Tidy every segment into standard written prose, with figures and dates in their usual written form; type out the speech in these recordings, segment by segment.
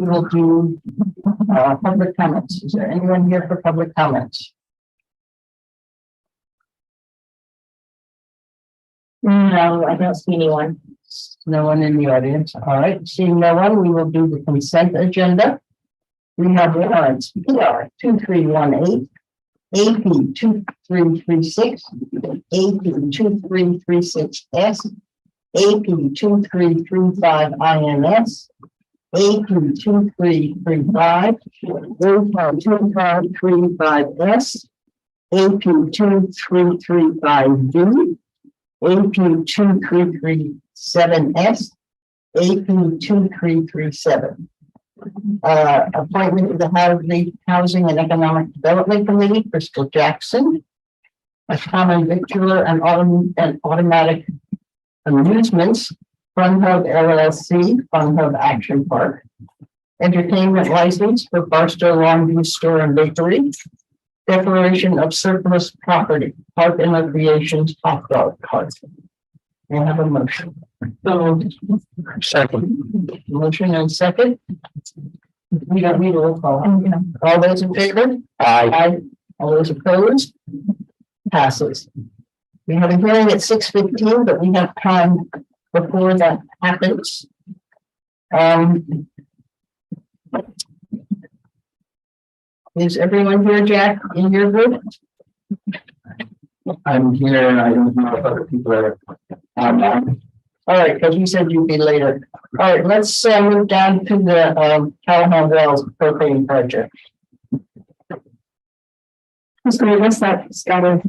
we will do public comments. Is there anyone here for public comments? No, I don't see anyone. No one in the audience. All right, seeing no one, we will do the consent agenda. We have warrants PR 2318, AP 2336, AP 2336S, AP 2335 INS, AP 2335, AP 2535S, AP 2335D, AP 2337S, AP 2337. Appointment to the Housing and Economic Development Committee, Crystal Jackson. A common victualler and automatic amusements, Fun Hub LLC, Fun Hub Action Park. Entertainment license for Barstow Longview Store and Bakery. Declaration of surplus property, Park and Recreation's Hot Dog Cart. We have a motion. So, second. Motion and second. We don't need a roll call. All those in favor? Aye. All those opposed? Passes. We have a hearing at 6:15, but we have time before that happens. Is everyone here, Jack, in your group? I'm here and I don't know if other people are. All right, because you said you'd be later. All right, let's move down to the Callahan Wells propane project. What's that, Scott?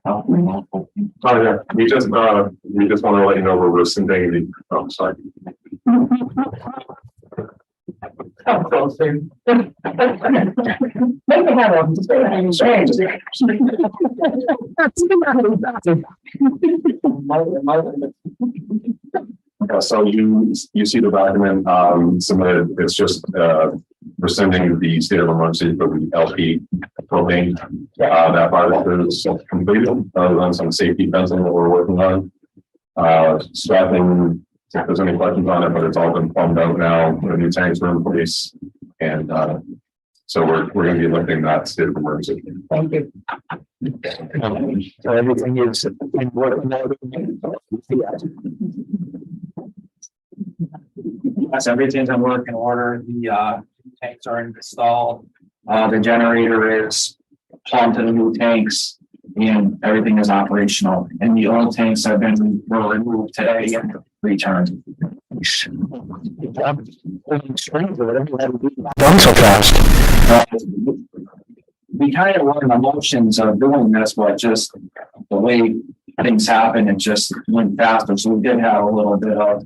Oh, yeah, we just want to let you know we're rescinding the, oh, sorry. Come closer. Make it happen. So you see the document submitted. It's just rescinding the state of emergency for the LP propane. That project is completed. On some safety fencing that we're working on. Strapping. If there's any questions on it, but it's all been plumbed out now. The new tanks are in place, and so we're going to be lifting that state of emergency. Thank you. So everything is in working order. Yes, everything's in working order. The tanks are installed. The generator is plumbed to the new tanks, and everything is operational. And the old tanks were removed today and returned. Done so fast. We kind of were in the motions of doing this, but just the way things happen, it just went faster. So we did have a little bit of,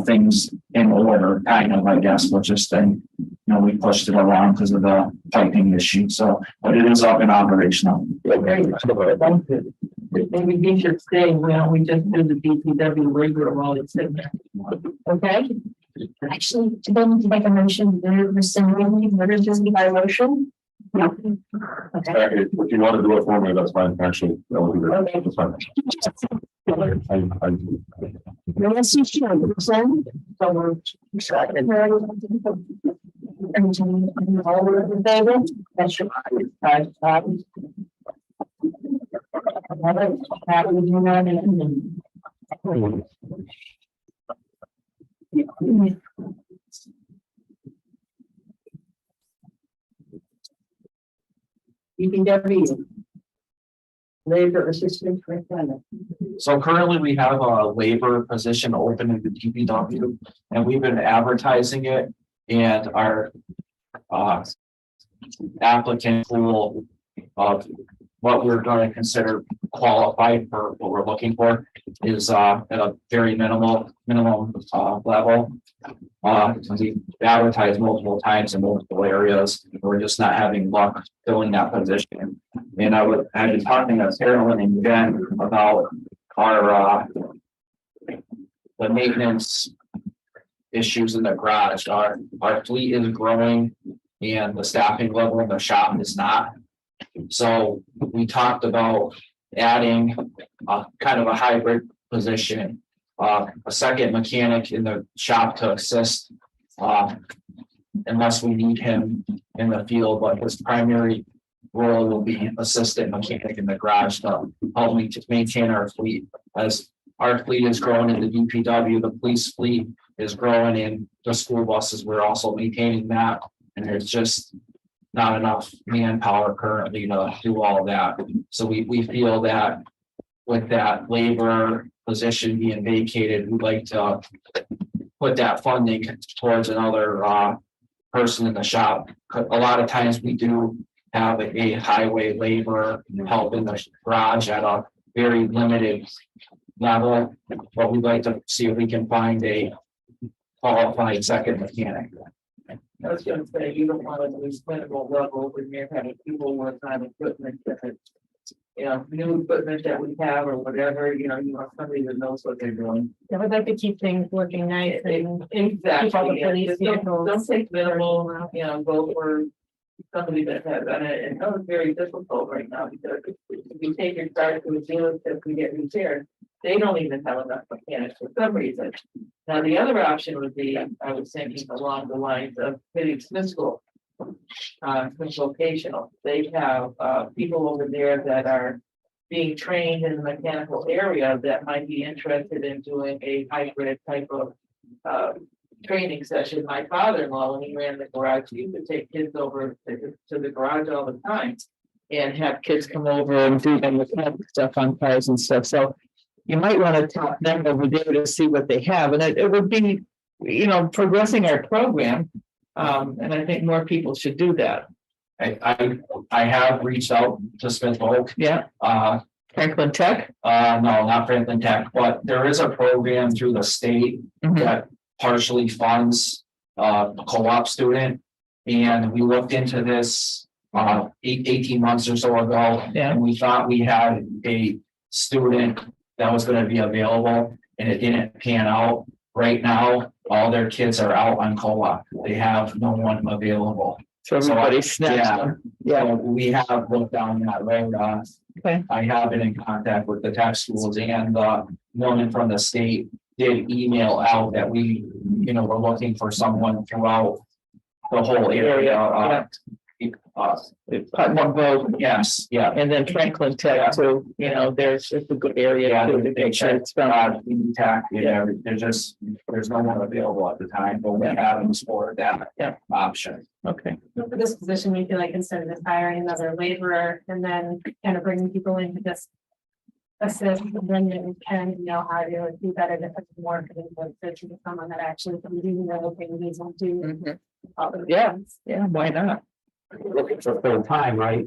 things in order, kind of, I guess, but just then, we pushed it along because of the piping issue. So, but it is up and operational. Maybe he should stay, we just do the DPW labor while it's in there. Okay? Actually, to them to make a motion, they're rescinding, they're just by motion. No. Okay. If you want to do it for me, that's fine. Actually, that would be great. Okay. That's fine. Yes, you should. Rescind. So we're second. All those in favor? That's your right. DPW. Labor assistant for climate. So currently we have a labor position open in the DPW, and we've been advertising it, and our applicant pool of what we're going to consider qualified for what we're looking for is at a very minimum level. We advertised multiple times in multiple areas. We're just not having luck filling that position. And I've been talking to Carolyn and Jen about our the maintenance issues in the garage. Our fleet is growing and the staffing level in the shop is not. So we talked about adding kind of a hybrid position, a second mechanic in the shop to assist unless we need him in the field, but his primary role will be assistant mechanic in the garage to help me to maintain our fleet. As our fleet is growing in the DPW, the police fleet is growing in the school buses. We're also maintaining that. And there's just not enough manpower currently to do all of that. So we feel that with that labor position being vacated, we'd like to put that funding towards another person in the shop. A lot of times we do have a highway laborer help in the garage at a very limited level, but we'd like to see if we can find a qualified second mechanic. I was gonna say, you don't want to lose clinical level when you're having people work on equipment that, you know, new equipment that we have or whatever, you know, you want somebody that knows what they're doing. I would like to keep things looking nice and. Exactly, yeah. Police Just vehicles. don't take minimal, you know, go for somebody that has done it, and that was very difficult right now, because if you take your car to a dealership to get repaired, they don't even have enough mechanics for some reason. Now, the other option would be, I was thinking along the lines of hitting Smith School. Smith Vocational, they have people over there that are being trained in the mechanical area that might be interested in doing a hybrid type of training session. My father-in-law, when he ran the garage, he would take kids over to the garage all the time and have kids come over and do the mechanical stuff on cars and stuff. So you might want to talk them over there to see what they have, and it would be, you know, progressing our program. And I think more people should do that. I have reached out to Smith Oak. Yeah, Franklin Tech. No, not Franklin Tech, but there is a program through the state Mhm. that partially funds a co-op student. And we looked into this 18 months or so ago. Yeah. And we thought we had a student that was going to be available, and it didn't pan out. Right now, all their kids are out on co-op. They have no one available. So everybody snaps Yeah. them. Yeah, So we have looked down that road. Okay. I have been in contact with the tech schools, and the woman from the state did email out that we, you know, we're looking for someone throughout the whole area. Putnam Road, Yes, yeah. and then Franklin Tech too, you know, it's a good area Yeah, too to they make sure checked, it's found. tech, you know, there's no one available at the time, but we have explored that Yeah. option. Okay, For this position, we feel like instead of just hiring another laborer and then kind of bringing people in to just assist, and then you can know how to do better, to put more for the position to someone that actually can do the things and do. Mhm. all the Yeah. things. Yeah, why not? Looking for full time, right?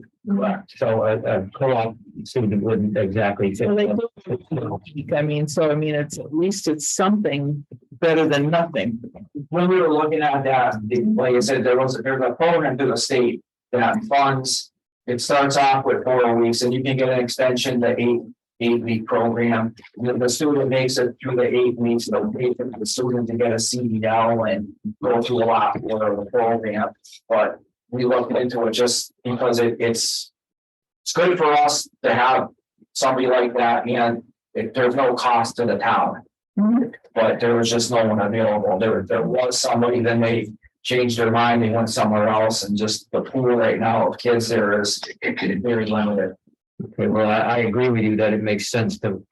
So a co-op student wouldn't exactly fit. Well, they do. I mean, so I mean, it's at least it's something better than nothing. When we were looking at that, like I said, there's a program through the state that funds. It starts off with 4 weeks, and you can get an extension to eight-week program. The student makes it through the 8 weeks, they'll pay for the student to get a CDL and go through a lot more of the program. But we looked into it just because it's good for us to have somebody like that, and there's no cost to the town. But there was just no one available. There was somebody, then they changed their mind, they went somewhere else, and just the pool right now of kids there is very limited. Okay, well, I agree with you that it makes sense to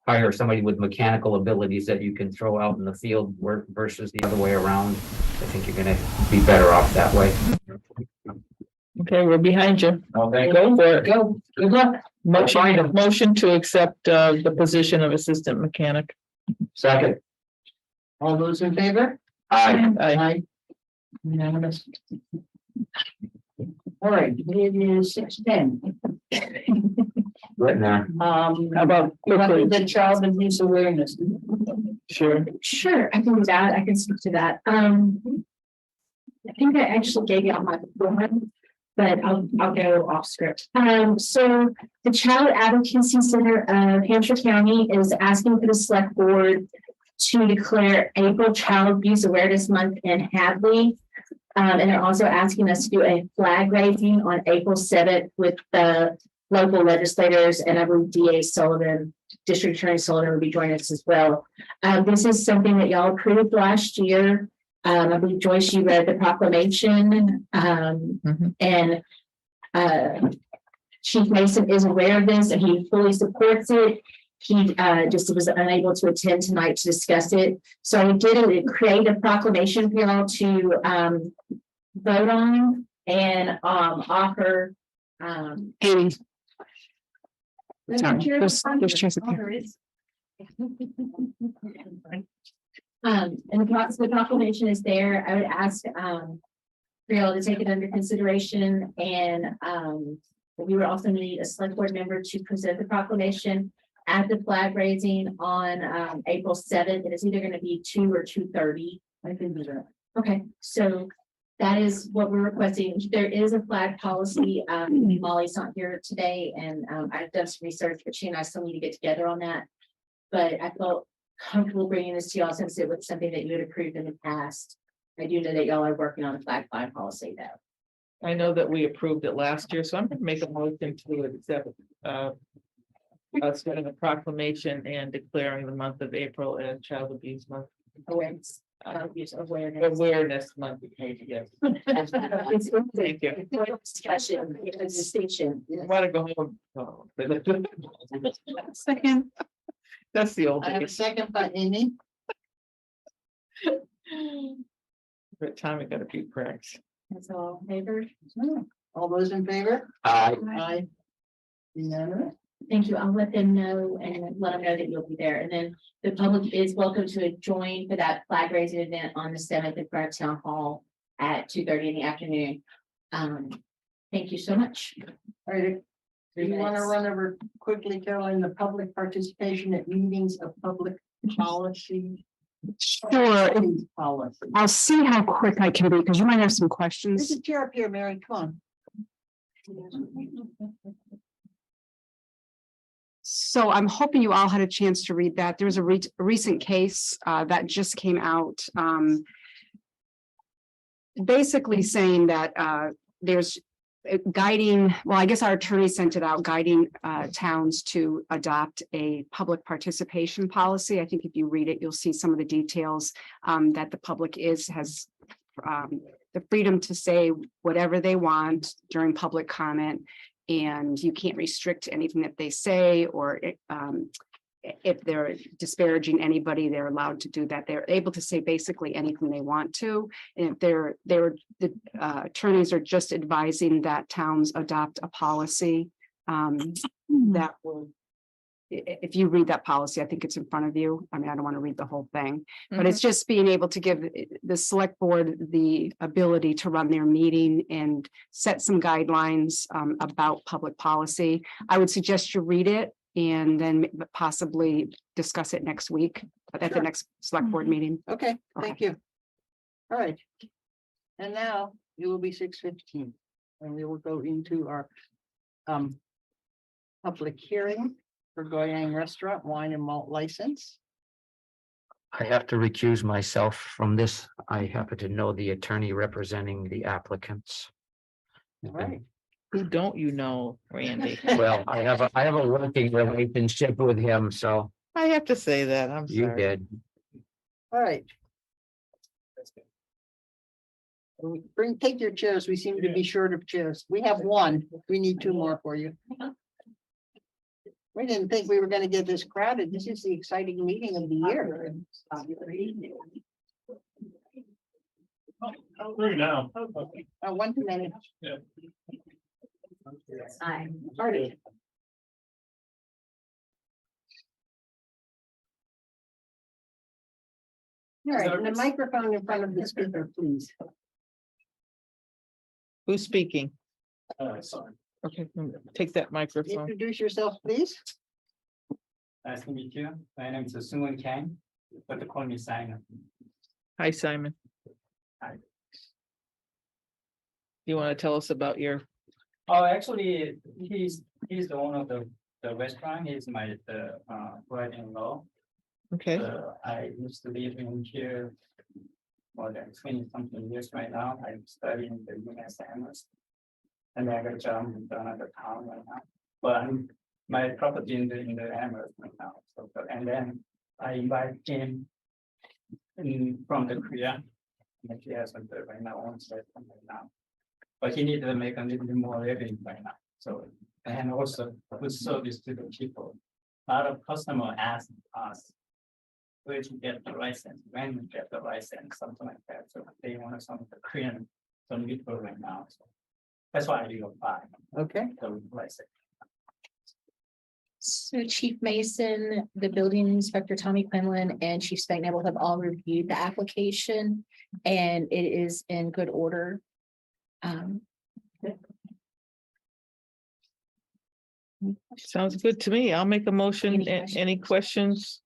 hire somebody with mechanical abilities that you can throw out in the field work versus the other way around. I think you're gonna be better off that way. Okay, we're behind you. No, thank you. Go for it. Go, good luck. Motion to accept the position of assistant mechanic. Second. All those in favor? Aye. Unanimous. All right, it is 6:10. Right there. How about quickly? The child abuse awareness. Sure. Sure, I can do that. I can speak to that. I think I actually gave you all my form, but I'll go off script. So the Child Advocacy Center of Hampshire County is asking for the select board to declare April Child Abuse Awareness Month in Hadley. And they're also asking us to do a flag raising on April 7th with the local legislators, and I believe DA Sullivan, District Attorney Sullivan will be joining us as well. This is something that y'all approved last year. I believe Joyce, you read the proclamation, and Chief Mason is aware of this and he fully supports it. He just was unable to attend tonight to discuss it. So we did create a proclamation for y'all to vote on and offer. Amy. There's Sorry, a chair there's chairs up Oh, here. there is. And the proclamation is there. I would ask for y'all to take it under consideration and we would also need a select board member to present the proclamation at the flag raising on April 7th. It is either going to be 2 or 2:30. I can do that. Okay, so that is what we're requesting. There is a flag policy. Molly's not here today and I've done some research, but she and I still need to get together on that. But I felt comfortable bringing this to y'all since it was something that you had approved in the past. I do know that y'all are working on a flag policy though. I know that we approved it last year, so I'm gonna make a motion to accept setting a proclamation and declaring the month of April as Child Abuse Month. Awareness. Awareness. Awareness Month. Yes. Thank you. Discussion, distinction. I want to go home. Oh, Second. That's the old I have a days. second by Amy. What time we got a few cracks. That's all favor. All those in favor? I, Aye. Unanimous? Thank you. I'll let them know and let them know that you'll be there. And then the public is welcome to join for that flag raising event on the 7th in front of Town Hall at 2:30 in the afternoon. Thank you so much. All right. Do you want to run over quickly, Caroline, the public participation at meetings of public policy? Sure. Policy. I'll see how quick I can be because you might have some There's questions. a chair up here, Mary, come on. So I'm hoping you all had a chance to read that. There was a recent case that just came out. Basically saying that there's guiding, well, I guess our attorney sent it out, guiding towns to adopt a public participation policy. I think if you read it, you'll see some of the details that the public has the freedom to say whatever they want during public comment. And you can't restrict anything that they say, or if they're disparaging anybody, they're allowed to do that. They're able to say basically anything they want to. And if the attorneys are just advising that towns adopt a policy that will, if you read that policy, I think it's in front of you. I mean, I don't want to read the whole thing, but it's just being able to give the select board the ability to run their meeting and set some guidelines about public policy. I would suggest you read it and then possibly discuss it next week at the next select board meeting. Okay, thank you. All right. And now it will be 6:15 and we will go into our public hearing for Goyang Restaurant Wine and Malt License. I have to recuse myself from this. I happen to know the attorney representing the applicants. All right. Who don't you know, Randy? Well, I have a working relationship with him, so I have to say that. I'm you sorry. did. All right. Take your chairs. We seem to be short of chairs. We have one. We need 2 more for you. We didn't think we were going to get this crowded. This is the exciting meeting of the year. Three now. One too many. Aye. Party. All right, and the microphone in front of the speaker, please. Who's speaking? Sorry. Okay, take that microphone. Introduce yourself, please. Nice to meet you. My name is Sungwon Kang, but they call me Simon. Hi, Simon. Hi. You want to tell us about your, Oh, actually, he's the owner of the restaurant. He's my brother-in-law. okay, I used to live in here more than 20-something years right now. I'm studying the UMass Amherst. And I got a job in another town right now. But my property in the Amherst right now. So, and then I invite him from the Korea. And he hasn't done right now, on site right now. But he needed to make a little bit more living right now, so, and also good service to the people. A lot of customer ask us. Where to get the license, when to get the license, something like that, so they want some of the Korean, some people right now, so. That's why I do apply, Okay, the license. So Chief Mason, the building inspector, Tommy Quinlan, and Chief Spagna have all reviewed the application, and it is in good order. Sounds good to me. I'll make a motion. Any Any questions?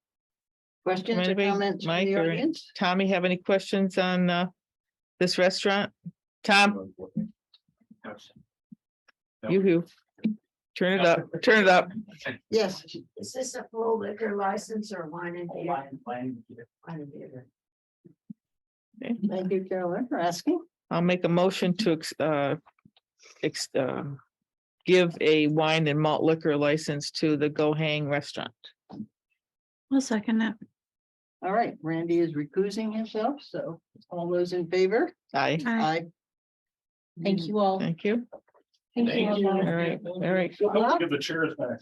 questions or Anybody? comments from Mike the or audience? Tommy, have any questions on this restaurant? Tom, you turn it up, turn it up. Yes, Is this a full liquor license or wine and beer? Wine, Wine and beer. thank you, Carolyn, for asking. I'll make a motion to give a wine and malt liquor license to the Go Hang Restaurant. I'll second that. All right, Randy is recusing himself, so all those in favor? Aye, Aye. Thank you all. thank you. Thank you. All right, all right. Give the chairs back.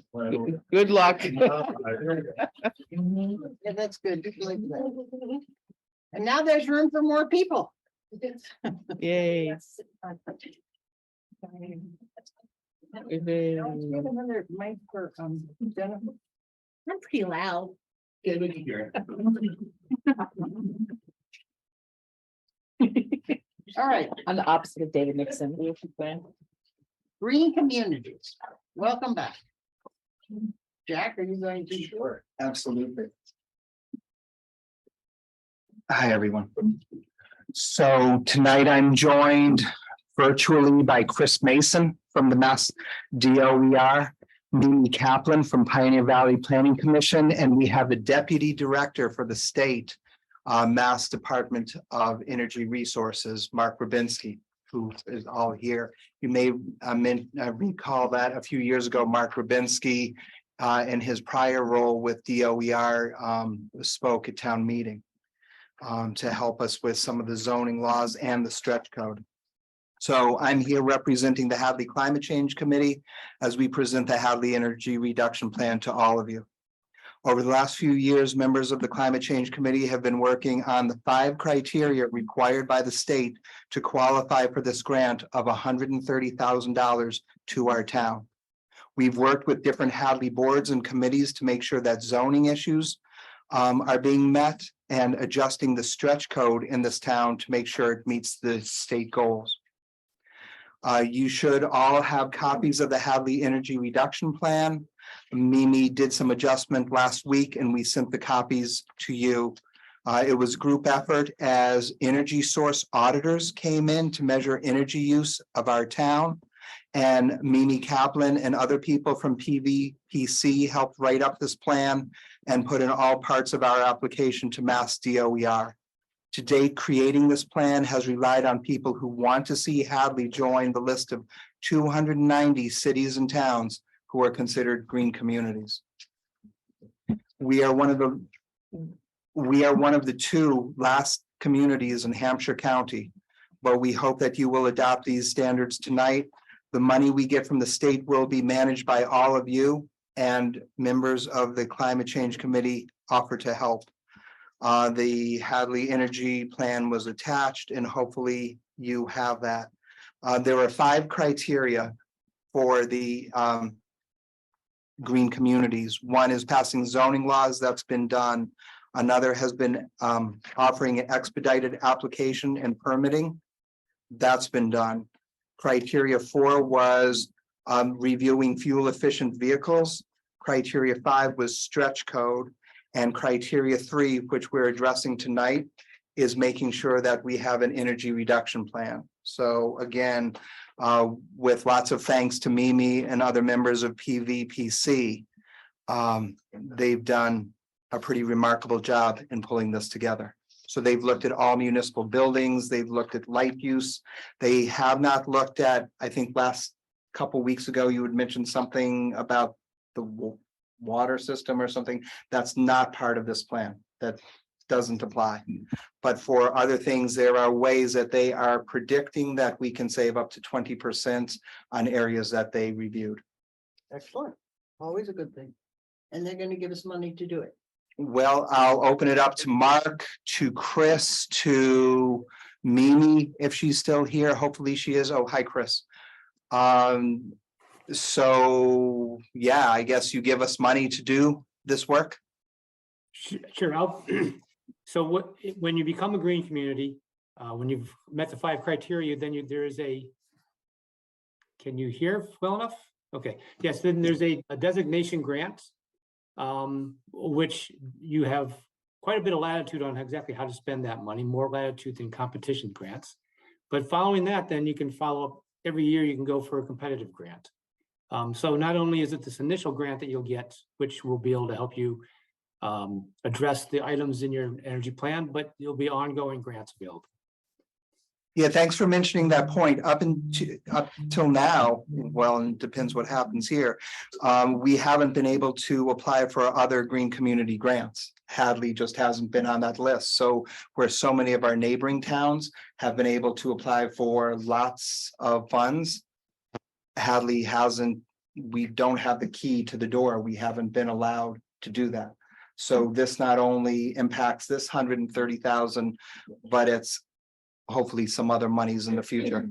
Good luck. Yeah, that's good. Just like that. And now there's room for more people. Yay. Another mic for, Jennifer. I'm pretty loud. Yeah, we can hear it. All right, I'm the opposite of David Nixon. Green Communities, welcome back. Jack, are you going to? Sure, absolutely. Hi, everyone. So tonight I'm joined virtually by Chris Mason from the Mass DOER, Mimi Kaplan from Pioneer Valley Planning Commission, and we have the Deputy Director for the state, Mass Department of Energy Resources, Mark Rubinski, who is all here. You may recall that a few years ago, Mark Rubinski, in his prior role with DOER, spoke at town meeting to help us with some of the zoning laws and the stretch code. So I'm here representing the Hadley Climate Change Committee as we present the Hadley Energy Reduction Plan to all of you. Over the last few years, members of the Climate Change Committee have been working on the 5 criteria required by the state to qualify for this grant of $130,000 to our town. We've worked with different Hadley boards and committees to make sure that zoning issues are being met and adjusting the stretch code in this town to make sure it meets the state goals. You should all have copies of the Hadley Energy Reduction Plan. Mimi did some adjustment last week and we sent the copies to you. It was group effort as energy source auditors came in to measure energy use of our town. And Mimi Kaplan and other people from PVPC helped write up this plan and put in all parts of our application to Mass DOER. To date, creating this plan has relied on people who want to see Hadley join the list of 290 cities and towns who are considered green communities. We are one of the 2 last communities in Hampshire County, but we hope that you will adopt these standards tonight. The money we get from the state will be managed by all of you, and members of the Climate Change Committee offer to help. The Hadley Energy Plan was attached and hopefully you have that. There are 5 criteria for the green communities. One is passing zoning laws, that's been done. Another has been offering an expedited application and permitting. That's been done. Criteria 4 was reviewing fuel efficient vehicles. Criteria 5 was stretch code. And criteria 3, which we're addressing tonight, is making sure that we have an energy reduction plan. So again, with lots of thanks to Mimi and other members of PVPC, they've done a pretty remarkable job in pulling this together. So they've looked at all municipal buildings, they've looked at light use. They have not looked at, I think last couple weeks ago, you had mentioned something about the water system or something. That's not part of this plan. That doesn't apply. But for other things, there are ways that they are predicting that we can save up to 20% on areas that they reviewed. Excellent. Always a good thing. And they're gonna give us money to do it. Well, I'll open it up to Mark, to Chris, to Mimi, if she's still here. Hopefully she is. Oh, hi, Chris. So, yeah, I guess you give us money to do this work? Sure, so when you become a green community, when you've met the 5 criteria, then there is can you hear well enough? Okay, yes, then there's a designation grant, which you have quite a bit of latitude on exactly how to spend that money, more latitude than competition grants. But following that, then you can follow up every year, you can go for a competitive grant. So not only is it this initial grant that you'll get, which will be able to help you address the items in your energy plan, but there'll be ongoing grants available. Yeah, thanks for mentioning that point. Up till now, well, and it depends what happens here. We haven't been able to apply for other green community grants. Hadley just hasn't been on that list. So where so many of our neighboring towns have been able to apply for lots of funds, Hadley hasn't. We don't have the key to the door. We haven't been allowed to do that. So this not only impacts this 130,000, but it's hopefully some other monies in the future.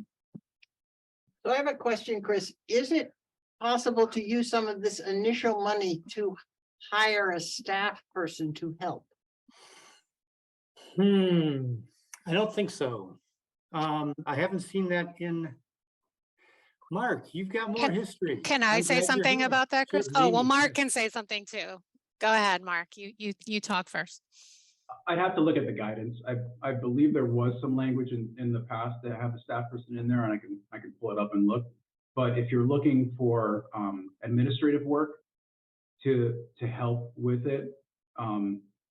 So I have a question, Chris. Is it possible to use some of this initial money to hire a staff person to help? I don't think so. I haven't seen that in. Mark, you've got more history. Can I say something about that, Chris? Oh, well, Mark can say something too. Go ahead, Mark. You talk first. I'd have to look at the guidance. I believe there was some language in the past that have a staff person in there, and I can pull it up and look. But if you're looking for administrative work to help with it,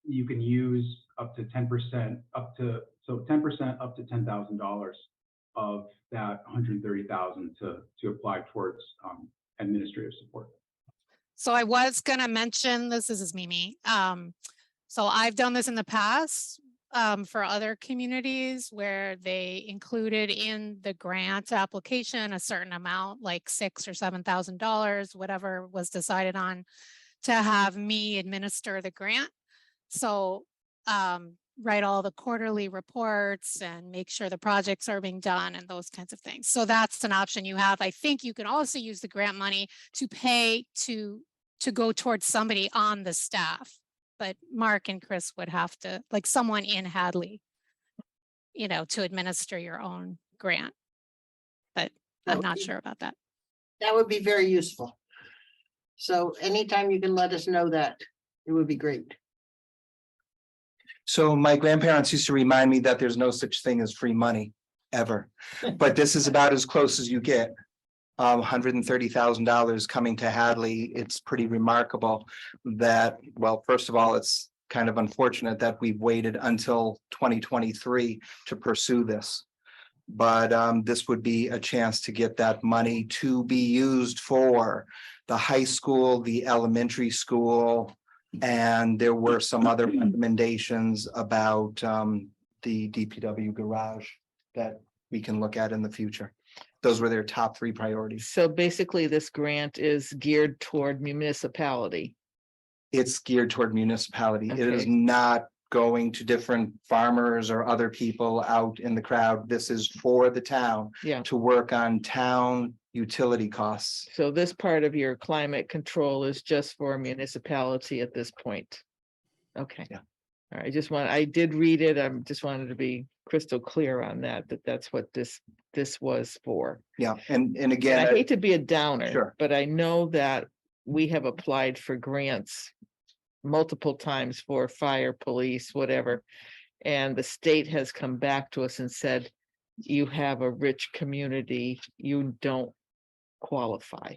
you can use up to 10%, up to $10,000 of that 130,000 to apply towards administrative support. So I was going to mention this is Mimi. So I've done this in the past for other communities where they included in the grant application a certain amount, like $6,000 or $7,000, whatever was decided on, to have me administer the grant. So write all the quarterly reports and make sure the projects are being done and those kinds of things. So that's an option you have. I think you can also use the grant money to pay to go towards somebody on the staff. But Mark and Chris would have to, like someone in Hadley, to administer your own grant. But I'm not sure about that. That would be very useful. So anytime you can let us know that, it would be great. So my grandparents used to remind me that there's no such thing as free money ever, but this is about as close as you get. $130,000 coming to Hadley. It's pretty remarkable that, well, first of all, it's kind of unfortunate that we've waited until 2023 to pursue this. But this would be a chance to get that money to be used for the high school, the elementary school, and there were some other recommendations about the DPW garage that we can look at in the future. Those were their top 3 priorities. So basically, this grant is geared toward municipality. It's geared toward municipality. It is Okay. not going to different farmers or other people out in the crowd. This is for the town. Yeah. To work on town utility costs. So this part of your climate control is just for municipality at this point. Okay. Yeah. All right, I did read it. I just wanted to be crystal clear on that that's what this was for. Yeah, and And again. I hate to be a downer. Sure. But I know that we have applied for grants multiple times for fire, police, whatever. And the state has come back to us and said, you have a rich community, you don't qualify.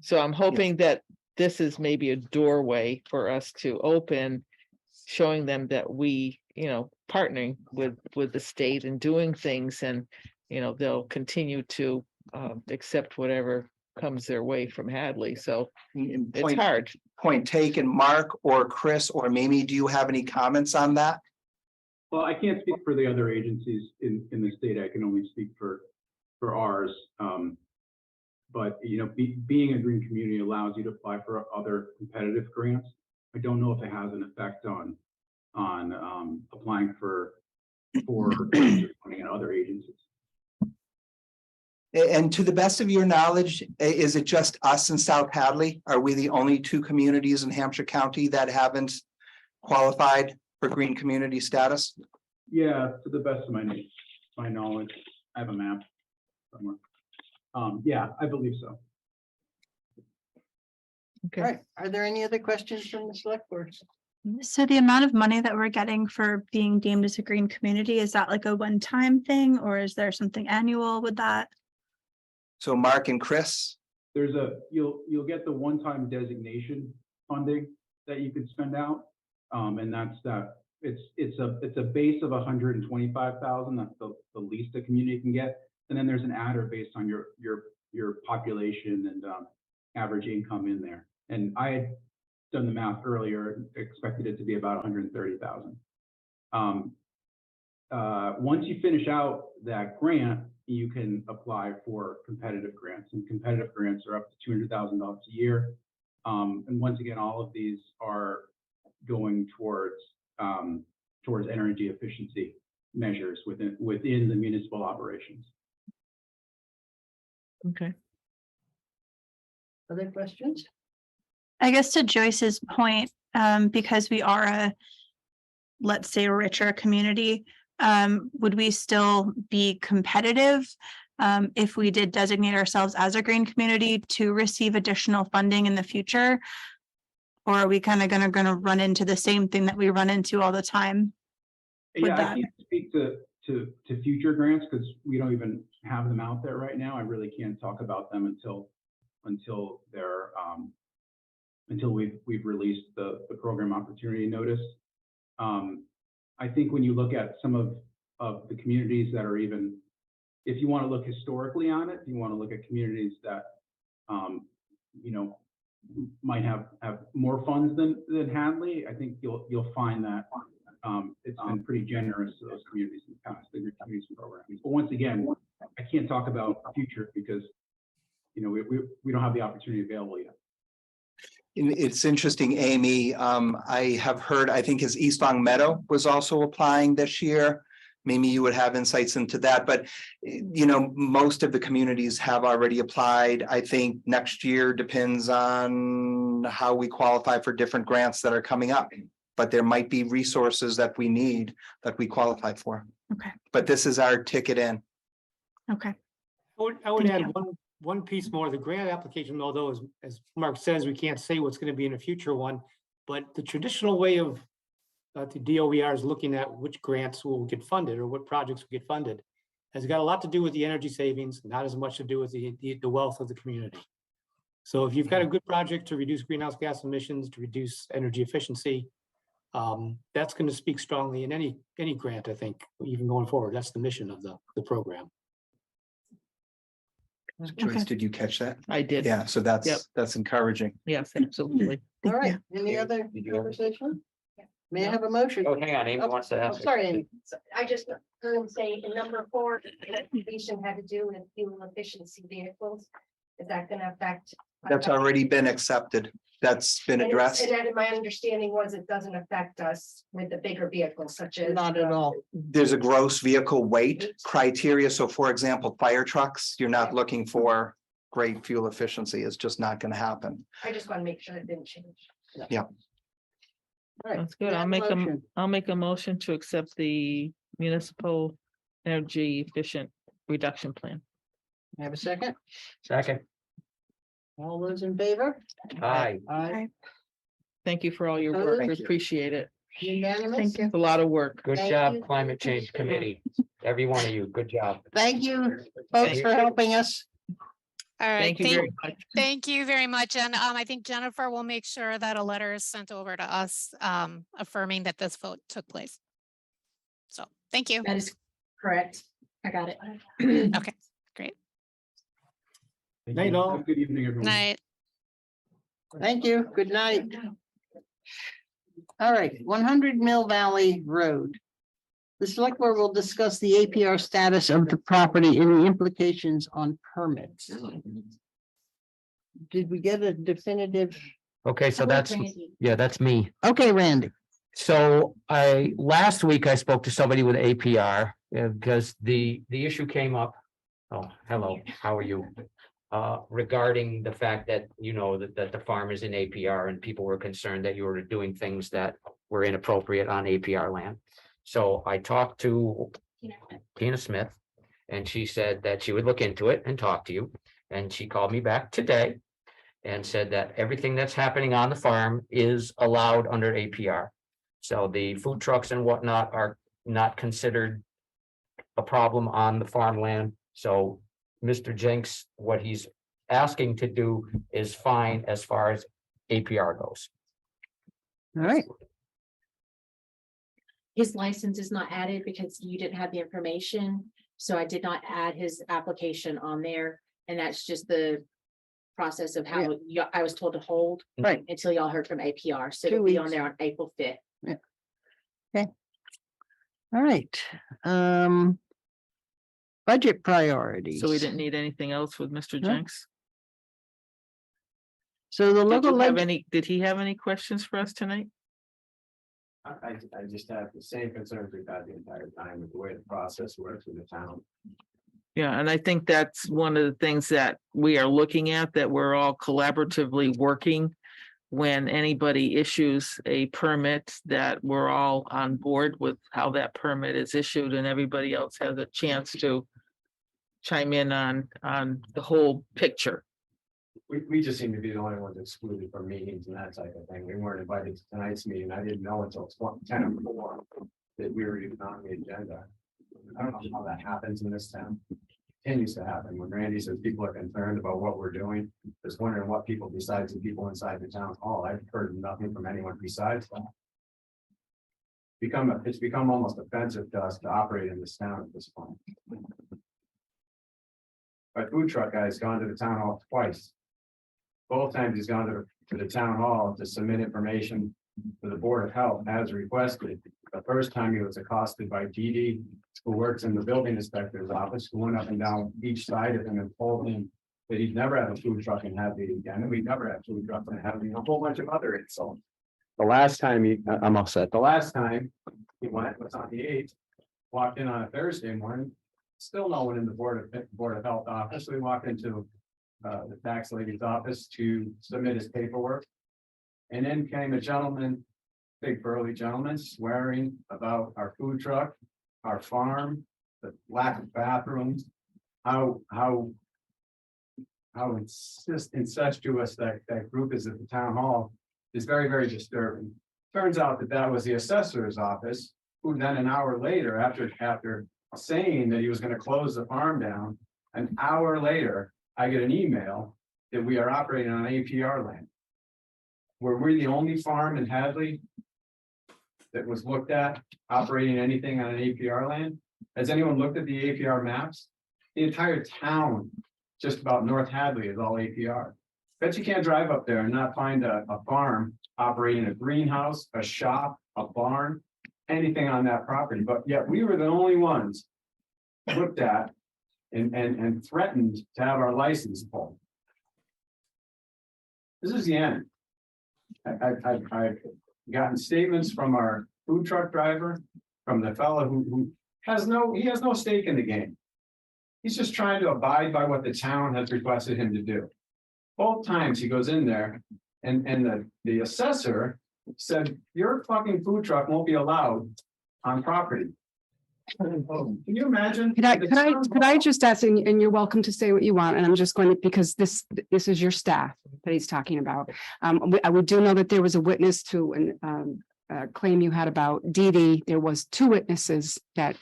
So I'm hoping that this is maybe a doorway for us to open, showing them that we, partnering with the state and doing things, and, they'll continue to accept whatever comes their way from Hadley. So it's hard. Point taken. Mark or Chris or Mimi, do you have any comments on that? Well, I can't speak for the other agencies in the state. I can only speak for ours. But, you know, being a green community allows you to apply for other competitive grants. I don't know if it has an effect on applying for funding in other agencies. And to the best of your knowledge, is it just us in South Hadley? Are we the only two communities in Hampshire County that haven't qualified for green community status? Yeah, to the best of my knowledge, I have a map somewhere. Yeah, I believe so. All right, are there any other questions from the select board? So the amount of money that we're getting for being deemed as a green community, is that like a one-time thing, or is there something annual with that? So Mark and Chris, You'll get the one-time designation funding that you can spend out. And that's that, it's a base of 125,000. That's the least a community can get. And then there's an adder based on your population and average income in there. And I had done the math earlier, expected it to be about 130,000. Once you finish out that grant, you can apply for competitive grants, and competitive grants are up to $200,000 a year. And once again, all of these are going towards energy efficiency measures within the municipal operations. Okay. Other questions? I guess to Joyce's point, because we are let's say, richer community, would we still be competitive if we did designate ourselves as a green community to receive additional funding in the future? Or are we kind of gonna run into the same thing that we run into all the time? Yeah, I can't speak to future grants because we don't even have them out there right now. I really can't talk about them until they're until we've released the program opportunity notice. I think when you look at some of the communities that are even, if you want to look historically on it, if you want to look at communities that you know, might have more funds than Hadley, I think you'll find that it's been pretty generous to those communities in the past, the green communities programs. But once again, I can't talk about the future because you know we don't have the opportunity available yet. It's interesting, Amy. I have heard, I think his East Long Meadow was also applying this year. Maybe you would have insights into that, but you know, most of the communities have already applied. I think next year depends on how we qualify for different grants that are coming up. But there might be resources that we need that we qualify for. Okay. But this is our ticket in. Okay. I would add one piece more. The grant application, although as Mark says, we can't say what's going to be in a future one, but the traditional way of the DOER is looking at which grants will get funded or what projects will get funded has got a lot to do with the energy savings, not as much to do with the wealth of the community. So if you've got a good project to reduce greenhouse gas emissions, to reduce energy efficiency, that's going to speak strongly in any grant, I think, even going forward. That's the mission of the program. Joyce, did you catch that? I did. Yeah, so that's encouraging. Yes, absolutely. All right, any other conversation? May I have a motion? Oh, hang on, Amy wants to ask. Sorry, Amy. I just heard him say in number 4, that completion had to do with fuel efficiency vehicles. Is that gonna affect? That's already been accepted. That's been And addressed. my understanding was it doesn't affect us with the bigger vehicles such as. Not at all. There's a gross vehicle weight criteria. So for example, fire trucks, you're not looking for great fuel efficiency. It's just not going to happen. I just want to make sure it didn't change. Yeah. All right. That's good. May I have a motion? I'll make a motion to accept the municipal energy efficient reduction plan. May I have a second? Second. All those in favor? Aye. Aye. Thank you for all your work. Thank We you. appreciate it. Unanimous? It's a lot of work. Good Thank job, you. Climate Change Committee. Every one of you, good job. Thank you, folks, for helping us. All right, Thank you very much. thank you very much. And I think Jennifer will make sure that a letter is sent over to us affirming that this vote took place. So, thank you. That is correct. I got it. Okay, great. Night all. Have a good evening, everyone. Night. Thank you. Good night. All right, 100 Mill Valley Road. The select board will discuss the APR status of the property and the implications on permits. Did we get a definitive? Okay, so that's, yeah, that's me. Okay, Randy. So last week I spoke to somebody with APR, because the issue came up. Oh, hello, how are you? Regarding the fact that, that the farm is in APR and people were concerned that you were doing things that were inappropriate on APR land. So I talked to Tina Smith, and she said that she would look into it and talk to you. And she called me back today and said that everything that's happening on the farm is allowed under APR. So the food trucks and whatnot are not considered a problem on the farmland. So Mr. Jenks, what he's asking to do is fine as far as APR goes. All right. His license is not added because you didn't have the information, so I did not add his application on there, and that's just the process of how I was told to hold Right. until y'all heard from APR, so 2 it'll be on weeks. there on April 5th. All right. Budget priorities. So we didn't need anything else with Mr. No. Jenks? So the Did local, you have did he have any questions for us tonight? I just have the same concerns we've had the entire time with the way the process works in the town. Yeah, and I think that's one of the things that we are looking at, that we're all collaboratively working. When anybody issues a permit, that we're all on board with how that permit is issued, and everybody else has a chance to chime in on the whole picture. We just seem to be the only ones excluded from meetings and that type of thing. We weren't invited to tonight's meeting. I didn't know until 10:04 that we were even on the agenda. I don't know how that happens in this town. It continues to happen. When Randy says people are concerned about what we're doing, just wondering what people besides the people inside the town hall. I've heard nothing from anyone besides that. It's become almost offensive to us to operate in this town at this point. My food truck guy's gone to the town hall twice. Both times he's gone to the town hall to submit information to the Board of Health as requested. The first time he was accosted by Dee Dee, who works in the building inspector's office, who went up and down each side of him and told him that he'd never had a food truck in Hadley again, and we'd never had food trucks in Hadley, a whole bunch of other insults. The last time I'm all set. The last time he went was on the 8th, walked in on a Thursday morning, still no one in the Board of Health office. We walked into the tax lady's office to submit his paperwork. And then came a gentleman, big burly gentleman, swearing about our food truck, our farm, the lack of bathrooms, how incestuous that group is at the town hall is very, very disturbing. Turns out that was the assessor's office, who then an hour later, after saying that he was going to close the farm down, an hour later, I get an email that we are operating on APR land. Were we the only farm in Hadley that was looked at operating anything on an APR land? Has anyone looked at the APR maps? The entire town, just about North Hadley, is all APR. Bet you can't drive up there and not find a farm operating a greenhouse, a shop, a barn, anything on that property. But yet we were the only ones looked at and threatened to have our license pulled. This is the end. I've gotten statements from our food truck driver, from the fellow who has no stake in the game. He's just trying to abide by what the town has requested him to do. Both times he goes in there and the assessor said, your fucking food truck won't be allowed on property. Can you imagine? Could I just ask, and you're welcome to say what you want, and I'm just going to, because this is your staff that he's talking about. We do know that there was a witness to a claim you had about Dee Dee. There was 2 witnesses that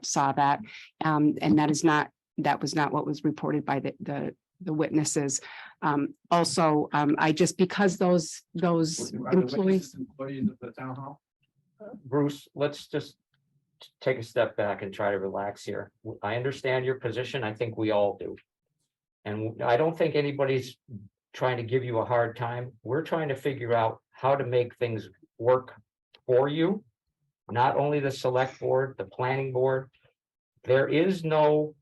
saw that, and that was not what was reported by the witnesses. Also, I just, because those employees. Employees of the town hall. Bruce, let's just take a step back and try to relax here. I understand your position. I think we all do. And I don't think anybody's trying to give you a hard time. We're trying to figure out how to make things work for you not only the select board, the planning board. There is no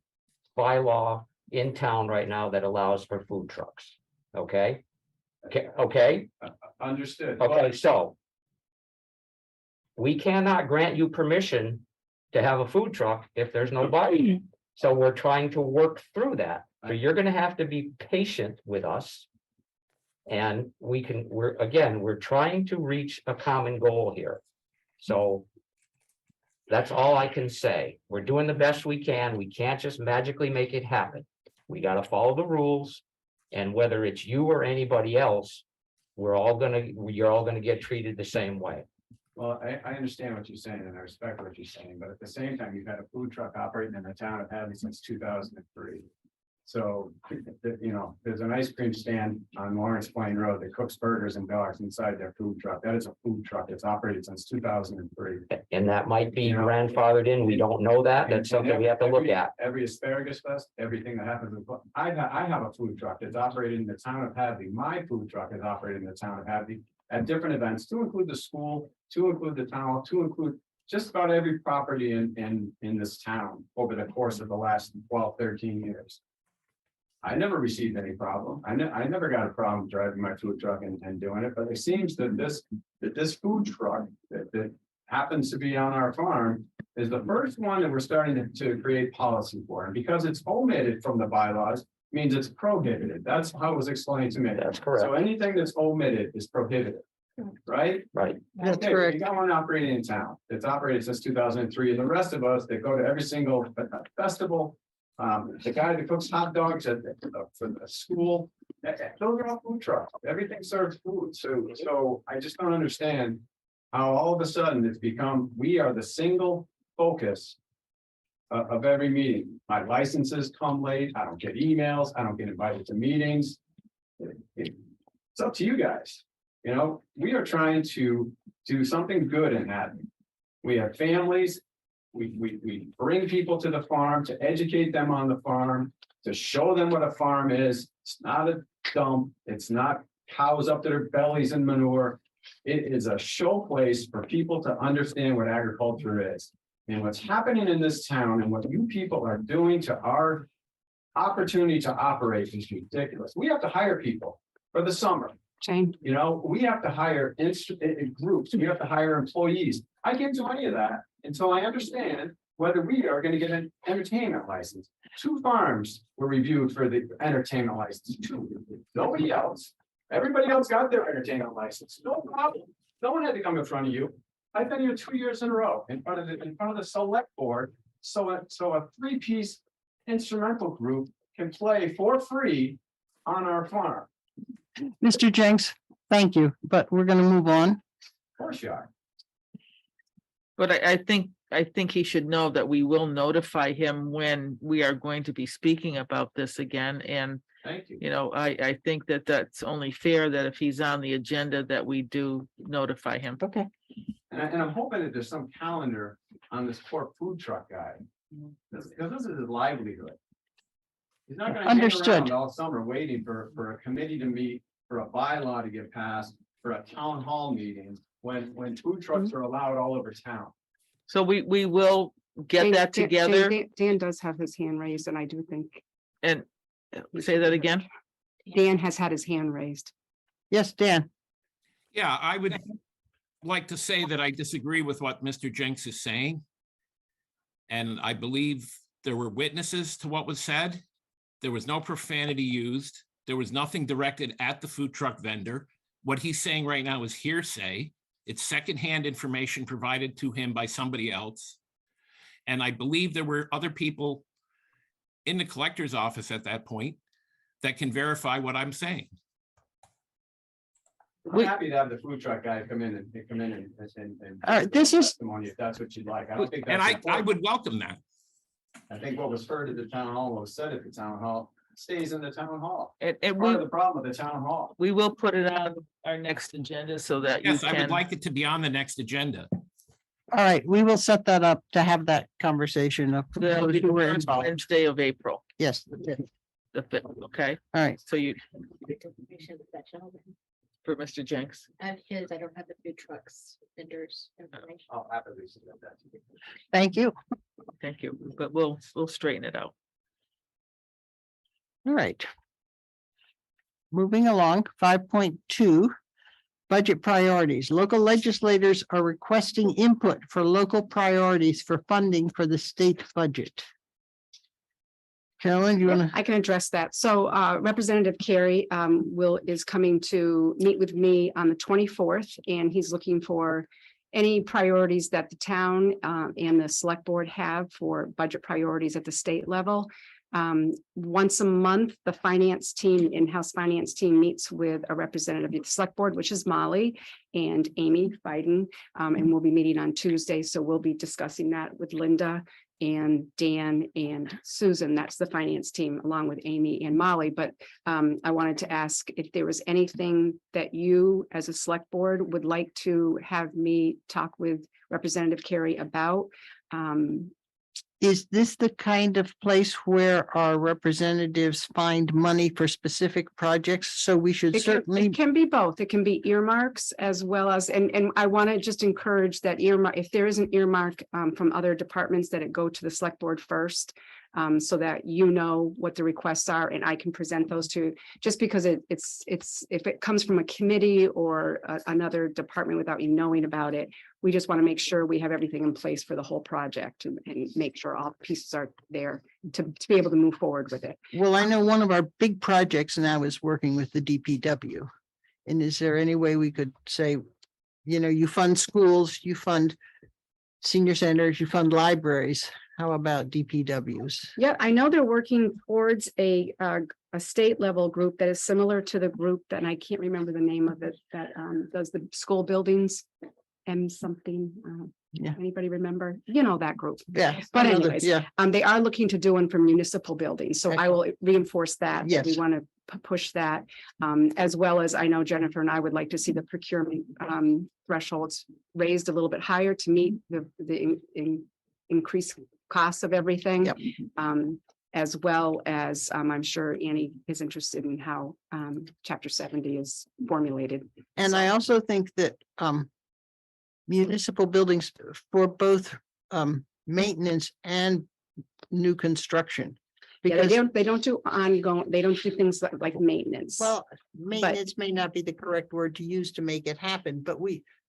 bylaw in town right now that allows for food trucks. Okay? Okay, Understood. okay, so. We cannot grant you permission to have a food truck if there's no bylaw. So we're trying to work through that. So you're gonna have to be patient with us. And we're trying to reach a common goal here. So. That's all I can say. We're doing the best we can. We can't just magically make it happen. We gotta follow the rules. And whether it's you or anybody else, you're all gonna get treated the same way. Well, I understand what you're saying and I respect what you're saying, but at the same time, you've had a food truck operating in the town of Hadley since 2003. So, you know, there's an ice cream stand on Lawrence Plain Road that cooks burgers and dogs inside their food truck. That is a food truck. It's operated since 2003. And that might be grandfathered in. We don't know that. That's something we have to look at. Every asparagus fest, everything that happens. I have a food truck that's operated in the town of Hadley. My food truck is operated in the town of Hadley at different events, to include the school, to include the town, to include just about every property in this town over the course of the last 12, 13 years. I never received any problem. I never got a problem driving my food truck and doing it, but it seems that this food truck that happens to be on our farm is the first one that we're starting to create policy for. And because it's omitted from the bylaws, means it's prohibited. That's how it was explained to me. That's correct. So anything that's omitted is prohibited, right? Right. That's Okay, correct. You got one operating in town. It's operated since 2003, and the rest of us that go to every single festival. The guy that cooks hot dogs for the school, those are all food trucks. Everything serves food. So I just don't understand how all of a sudden it's become, we are the single focus of every meeting. My licenses come late. I don't get emails. I don't get invited to meetings. It's up to you guys. You know, we are trying to do something good in that. We have families. We bring people to the farm to educate them on the farm, to show them what a farm is. It's not a dump. It's not cows up to their bellies and manure. It is a show place for people to understand what agriculture is. And what's happening in this town and what you people are doing to our opportunity to operate is ridiculous. We have to hire people for the summer. Jane, You know, we have to hire groups. We have to hire employees. I can't do any of that until I understand whether we are going to get an entertainment license. 2 farms were reviewed for the entertainment license. 2. Nobody else. Everybody else got their entertainment license. No problem. No one had to come in front of you. I've been here 2 years in a row in front of the select board. So a 3-piece instrumental group can play for free on our farm. Mr. Jenks, thank you, but we're gonna move on. Of course you are. But I think he should know that we will notify him when we are going to be speaking about this again. And, Thank you. you know, I think that that's only fair that if he's on the agenda, that we do notify him. Okay. And I'm hoping that there's some calendar on this poor food truck guy. Because this is his livelihood. He's not gonna hang Understood. around all summer waiting for a committee to meet, for a bylaw to get passed, for a town hall meeting, when food trucks are allowed all over town. So we will get that together Dan does have his hand raised, and I do think and say that again. Dan has had his hand raised. Yes, Dan. Yeah, I would like to say that I disagree with what Mr. Jenks is saying. And I believe there were witnesses to what was said. There was no profanity used. There was nothing directed at the food truck vendor. What he's saying right now is hearsay. It's secondhand information provided to him by somebody else. And I believe there were other people in the collector's office at that point that can verify what I'm saying. I'm happy to have the food truck guy come in and. All right, this is- testimony if that's what you'd like. I don't think And that's I important. would welcome that. I think what was heard at the town hall, what was said at the town hall, stays in the town hall. And Part of the problem with the town hall. we will put it on our next agenda so that you Yes, I would can. like it to be on the next agenda. All right, we will set that up to have that conversation. of That'll be those who the were first involved. Wednesday of April, Yes, the 5th, okay? all right. So you, for Mr. Jenks? I have his, I don't have the food trucks vendors information. I'll happily submit that to you. Thank you. Thank you, but we'll straighten it out. All right. Moving along, 5.2. Budget priorities. Local legislators are requesting input for local priorities for funding for the state budget. Carolyn, you want to? I can address that. So Representative Carey is coming to meet with me on the 24th, and he's looking for any priorities that the town and the select board have for budget priorities at the state level. Once a month, the finance team, in-house finance team meets with a representative of the select board, which is Molly and Amy Biden. And we'll be meeting on Tuesday. So we'll be discussing that with Linda and Dan and Susan. That's the finance team along with Amy and Molly. But I wanted to ask if there was anything that you as a select board would like to have me talk with Representative Carey about. Is this the kind of place where our representatives find money for specific projects? So we should certainly. It can be both. It can be earmarks as well as, and I want to just encourage that earmark, if there is an earmark from other departments, that it go to the select board first. So that you know what the requests are and I can present those to, just because it's if it comes from a committee or another department without you knowing about it, we just want to make sure we have everything in place for the whole project and make sure all pieces are there to be able to move forward with it. Well, I know one of our big projects now is working with the DPW. And is there any way we could say, you know, you fund schools, you fund senior centers, you fund libraries. How about DPWs? Yeah, I know they're working towards a state level group that is similar to the group that, and I can't remember the name of it, that does the school buildings and something. Yeah. Anybody remember? You know, that group. Yeah. But another- anyways, Yeah. they are looking to do one for municipal buildings. So I will reinforce that. Yes. We want to push that. As well as I know Jennifer and I would like to see the procurement thresholds raised a little bit higher to meet the increased costs of everything. Yep. As well as I'm sure Annie is interested in how Chapter 70 is formulated. And I also think that municipal buildings for both maintenance and new construction. Yeah, Because, they don't do ongoing, they don't do things like maintenance. well, maintenance may not be the correct word to use to make it happen, but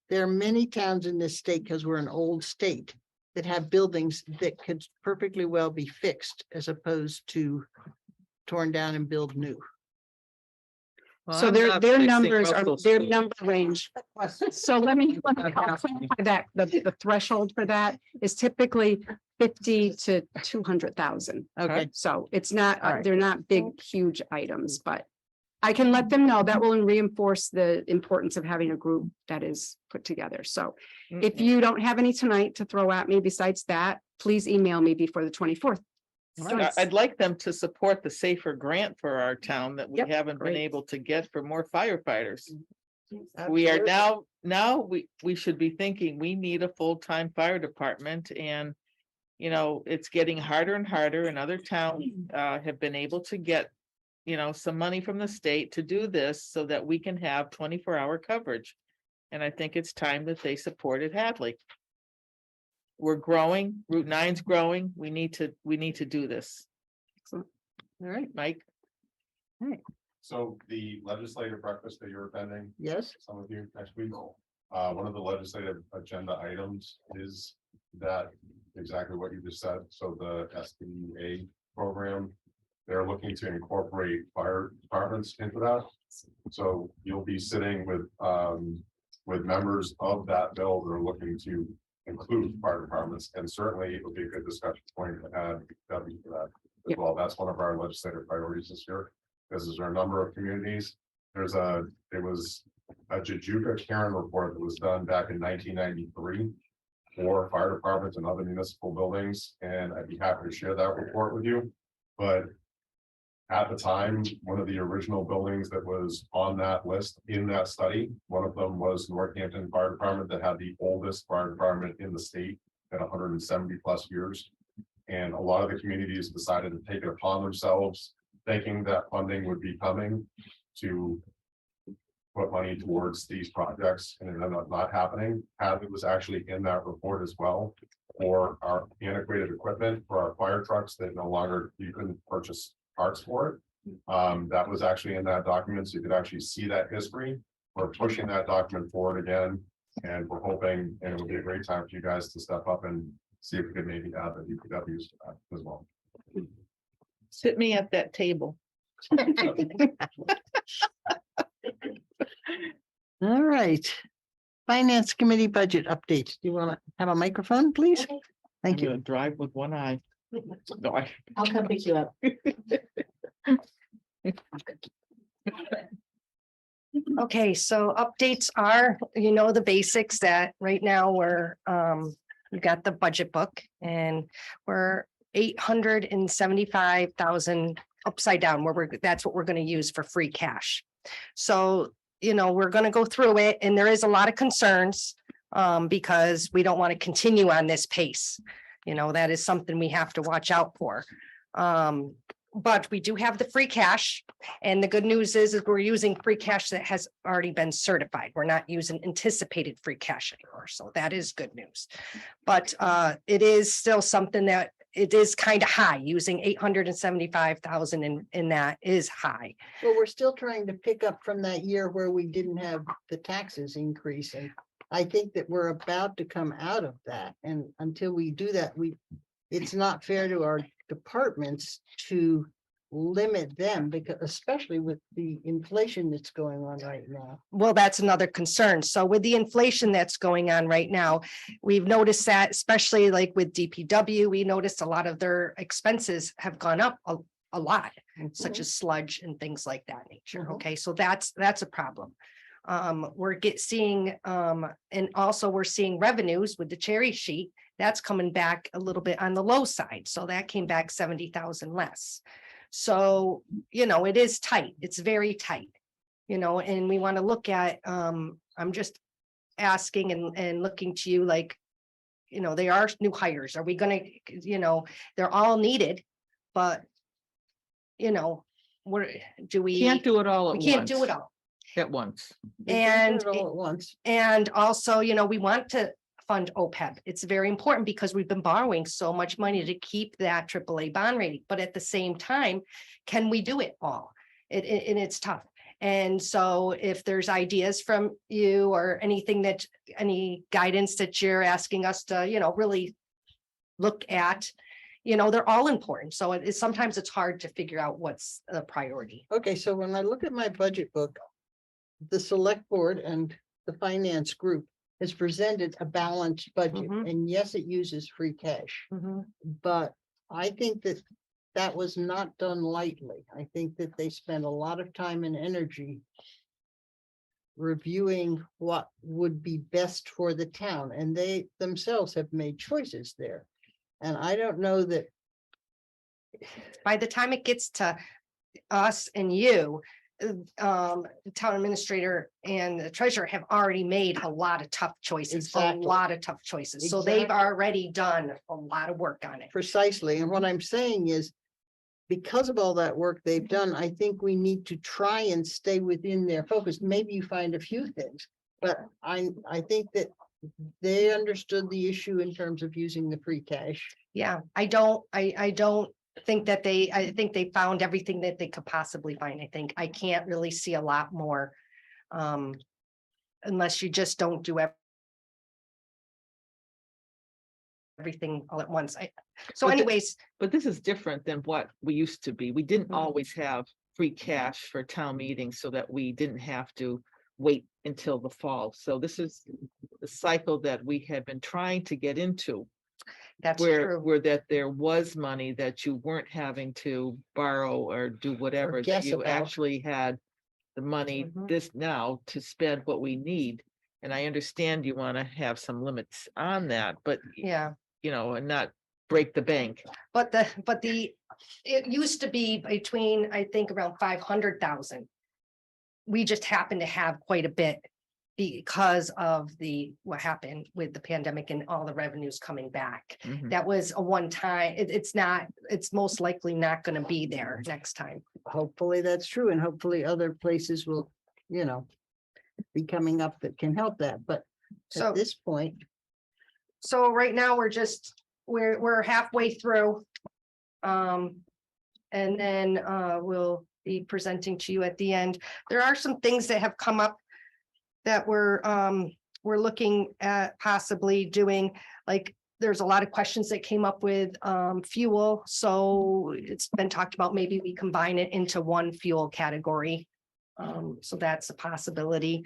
there are many towns in this state, because we're an old state, that have buildings that could perfectly well be fixed as opposed to torn down and build new. Well, So I'm their not fixing numbers are, Russell their School. number range. So let me I'll clarify that, the threshold for that is typically 50 to 200,000. Okay. So it's not, All right. they're not big, huge items, but I can let them know. That will reinforce the importance of having a group that is put together. So if you don't have any tonight to throw at me besides that, please email me before the 24th. I'd like them to support the safer grant for our town that we Yep, haven't been great. able to get for more firefighters. We are now we should be thinking we need a full-time fire department and. You know, it's getting harder and harder and other towns have been able to get. You know, some money from the state to do this so that we can have 24-hour coverage. And I think it's time that they supported Hadley. We're growing, Route 9's growing. We need to do this. Excellent. All right, Mike. So the legislative breakfast that you're attending, Yes. some of you next week, one of the legislative agenda items is that exactly what you just said. So the SBA program, they're looking to incorporate fire departments into that. So you'll be sitting with members of that bill that are looking to include fire departments, and certainly it would be a good discussion point to add W for that as well. That's one of our legislative priorities this year. Because there are a number of communities. It was a Jajuka Karen report that was done back in 1993 for fire departments and other municipal buildings, and I'd be happy to share that report with you. But at the time, one of the original buildings that was on that list in that study, one of them was Northampton Fire Department that had the oldest fire department in the state at 170 plus years. And a lot of the communities decided to take it upon themselves, thinking that funding would be coming to put money towards these projects and it ended up not happening. Hadley was actually in that report as well for our antiquated equipment for our fire trucks that no longer, you couldn't purchase parts for it. That was actually in that document, so you could actually see that history. We're pushing that document forward again, and we're hoping, and it would be a great time for you guys to step up and see if we could maybe add the DPWs to that as well. Sit me at that table. All right. Finance Committee budget update. Do you want to have a microphone, please? Thank I'm you. gonna drive with one eye. No, I'll come pick you up. Okay, so updates are, the basics that right now we got the budget book and we're 875,000 upside down where that's what we're going to use for free cash. So, we're going to go through it and there is a lot of concerns because we don't want to continue on this pace. That is something we have to watch out for. But we do have the free cash. And the good news is we're using free cash that has already been certified. We're not using anticipated free cash anymore. So that is good news. But it is still something that it is kind of high. Using 875,000 in that is high. Well, we're still trying to pick up from that year where we didn't have the taxes increase. And I think that we're about to come out of that. And until we do that, it's not fair to our departments to limit them because especially with the inflation that's going on right now. Well, that's another concern. So with the inflation that's going on right now, we've noticed that, especially like with DPW, we noticed a lot of their expenses have gone up a lot, such as sludge and things like that nature. Okay, so that's a problem. We're seeing and also we're seeing revenues with the cherry sheet that's coming back a little bit on the low side. So that came back 70,000 less. So, it is tight. It's very tight, and we want to look at, I'm just asking and looking to you like, they are new hires. Are we going to, they're all needed, but, we Can't do it all at we once. can't do it all. At once. And, all at once. and also, we want to fund OPEB. It's very important because we've been borrowing so much money to keep that AAA bond rating. But at the same time, can we do it all? And it's tough. And so if there's ideas from you or any guidance that you're asking us to, really look at, they're all important. So sometimes it's hard to figure out what's the priority. Okay, so when I look at my budget book, the select board and the finance group has presented a balanced budget. And yes, it uses free cash, but I think that was not done lightly. I think that they spent a lot of time and energy reviewing what would be best for the town, and they themselves have made choices there. And I don't know that by the time it gets to us and you, the town administrator and the treasurer have already made a lot of tough choices, Exactly. a lot of tough choices. So they've Exactly. already done a lot of work on it. precisely. And what I'm saying is, because of all that work they've done, I think we need to try and stay within their focus. Maybe you find a few things, but I think that they understood the issue in terms of using the free cash. Yeah, I don't think that I think they found everything that they could possibly find. I can't really see a lot more. Unless you just don't do everything all at once. So But the- anyways, But this is different than what we used to be. We didn't Mhm. always have free cash for town meetings so that we didn't have to wait until the fall. So this is the cycle that we have been trying to get into. that's Where true. that there was money that you weren't having to borrow or do whatever, that guess you about. actually had the money Mhm. this now to spend what we need. And I understand you want to have some limits on that, but Yeah. and not break the bank. But it used to be between, I think, around 500,000. We just happen to have quite a bit because of what happened with the pandemic and all the revenues coming back. Mhm. That was a one time, it's most likely not going to be there next time. Hopefully that's true, and hopefully other places will, be coming up that can help that, but So- at this point, So right now, we're halfway through. And then we'll be presenting to you at the end. There are some things that have come up that we're looking at possibly doing, like, there's a lot of questions that came up with fuel. So it's been talked about, maybe we combine it into one fuel category. So that's a possibility.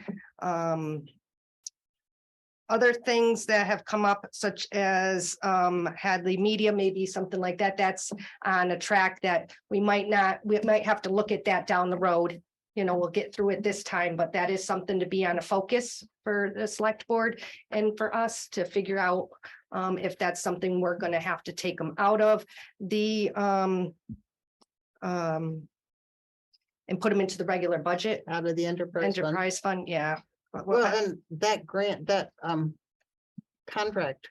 Other things that have come up, such as Hadley Media, maybe something like that, that's on a track that we might have to look at that down the road. You know, we'll get through it this time, but that is something to be on a focus for the select board and for us to figure out if that's something we're gonna have to take them out of the and put them into the regular budget. out of the enterprise fund. Enterprise fund, yeah. But Well, and that grant, that contract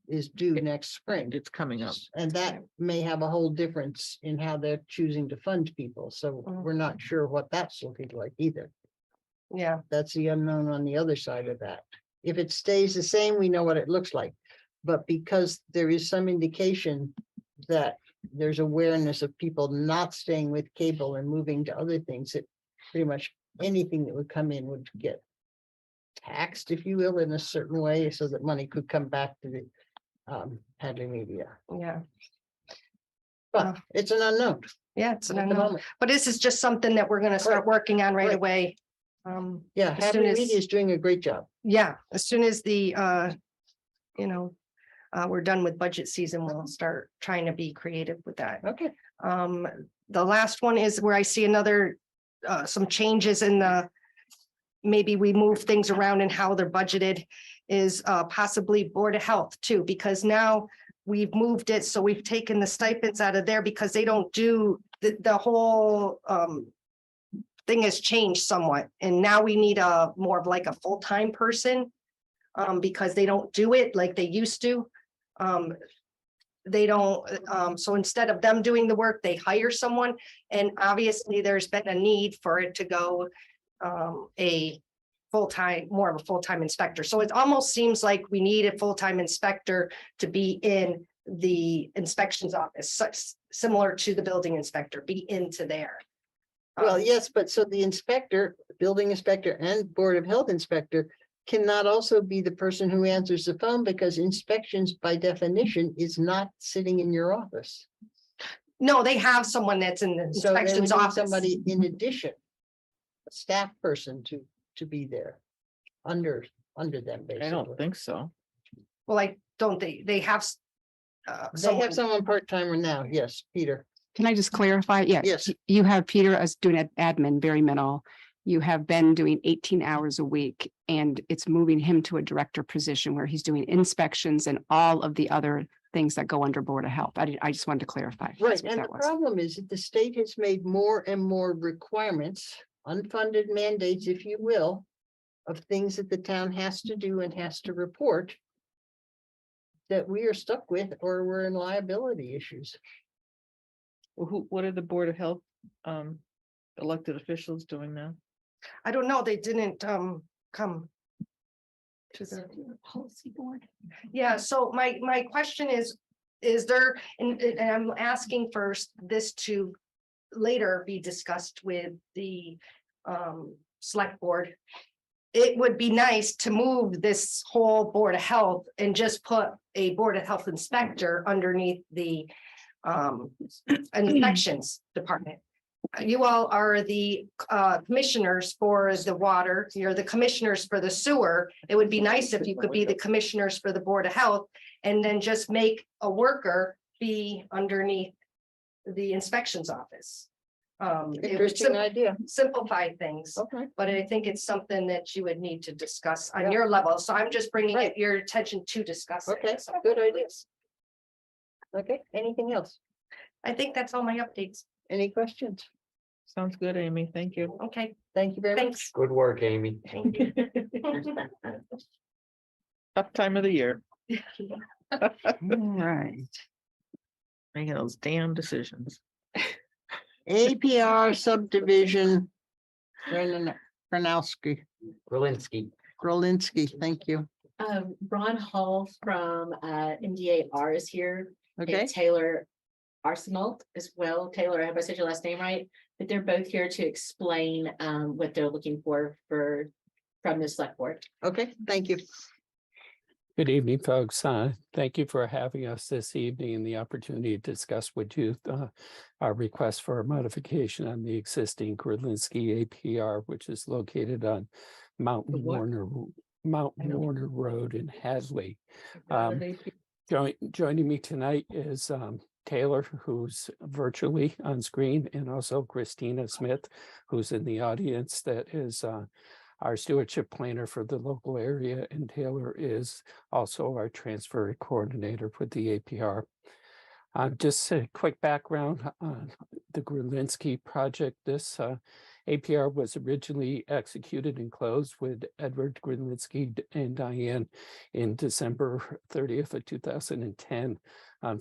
is due next spring. It's coming up. And that may have a whole difference in how they're choosing to fund people. So we're not sure what that's looking like either. Yeah, That's the unknown on the other side of that. If it stays the same, we know what it looks like. But because there is some indication that there's awareness of people not staying with cable and moving to other things, that pretty much anything that would come in would get taxed, if you will, in a certain way, so that money could come back to the Hadley Media. yeah, But it's an unknown. yeah, it's an at the unknown. moment. But this is just something that we're gonna start Right. working on right Right. away. Yeah, as soon Hadley as- Media is doing a great job. Yeah, as soon as the we're done with budget season, we'll start trying to be creative with that. Okay. The last one is where I see another, some changes in the, maybe we move things around in how they're budgeted, is possibly Board of Health too, because now we've moved it, so we've taken the stipends out of there because they don't do, the whole thing has changed somewhat, and now we need a more of like a full-time person because they don't do it like they used to. They don't, so instead of them doing the work, they hire someone, and obviously there's been a need for it to go a full-time, more of a full-time inspector. So it almost seems like we need a full-time inspector to be in the inspections office, similar to the building inspector, be into there. Well, yes, but so the inspector, building inspector and Board of Health inspector cannot also be the person who answers the phone, because inspections by definition is not sitting in your office. No, they have someone that's in the So they would inspections need office. somebody in addition, a staff person to be there under them, I basically. don't think so. Well, they have. They have someone part-timer now, yes, Peter. Can I just clarify? Yeah. Yes. You have Peter as doing admin, very minimal. You have Ben doing 18 hours a week, and it's moving him to a director position where he's doing inspections and all of the other things that go under Board of Health. I just wanted to clarify. Right, That's what and the that was. problem is that the state has made more and more requirements, unfunded mandates, if you will, of things that the town has to do and has to report that we are stuck with, or we're in liability issues. Well, what are the Board of Health elected officials doing now? I don't know, they didn't come to the policy board. Yeah, so my question is there, and I'm asking first this to later be discussed with the select board. It would be nice to move this whole Board of Health and just put a Board of Health inspector underneath the inspections department. You all are the commissioners for the water, you're the commissioners for the sewer. It would be nice if you could be the commissioners for the Board of Health, and then just make a worker be underneath the inspections office. It would Interesting idea. simplify things, Okay. but I think it's something that you would need to discuss on your level. So I'm just bringing it your attention to discuss. it. Okay, So good ideas. Okay, anything else? I think that's all my updates. Any questions? Sounds good, Amy. Thank you. Okay, Thank you very much. thanks. Good work, Amy. Thank you. Tough time of the year, All right. making those damn decisions. APR subdivision. Kronowski, Grulinski. Grolinski, thank you. Ron Hall from NDAR is here. Okay, And Taylor Arsenal as well. Taylor, I hope I said your last name right, but they're both here to explain what they're looking for from the select board. okay, thank you. Good evening, folks. Thank you for having us this evening and the opportunity to discuss with you our request for a modification on the existing Grulinski APR, which is located on Mountain Warner Road in Hadley. Joining me tonight is Taylor, who's virtually on screen, and also Christina Smith, who's in the audience, that is our stewardship planner for the local area, and Taylor is also our transfer coordinator for the APR. Just a quick background on the Grulinski project. This APR was originally executed and closed with Edward Grulinski and Diane in December 30th of 2010 on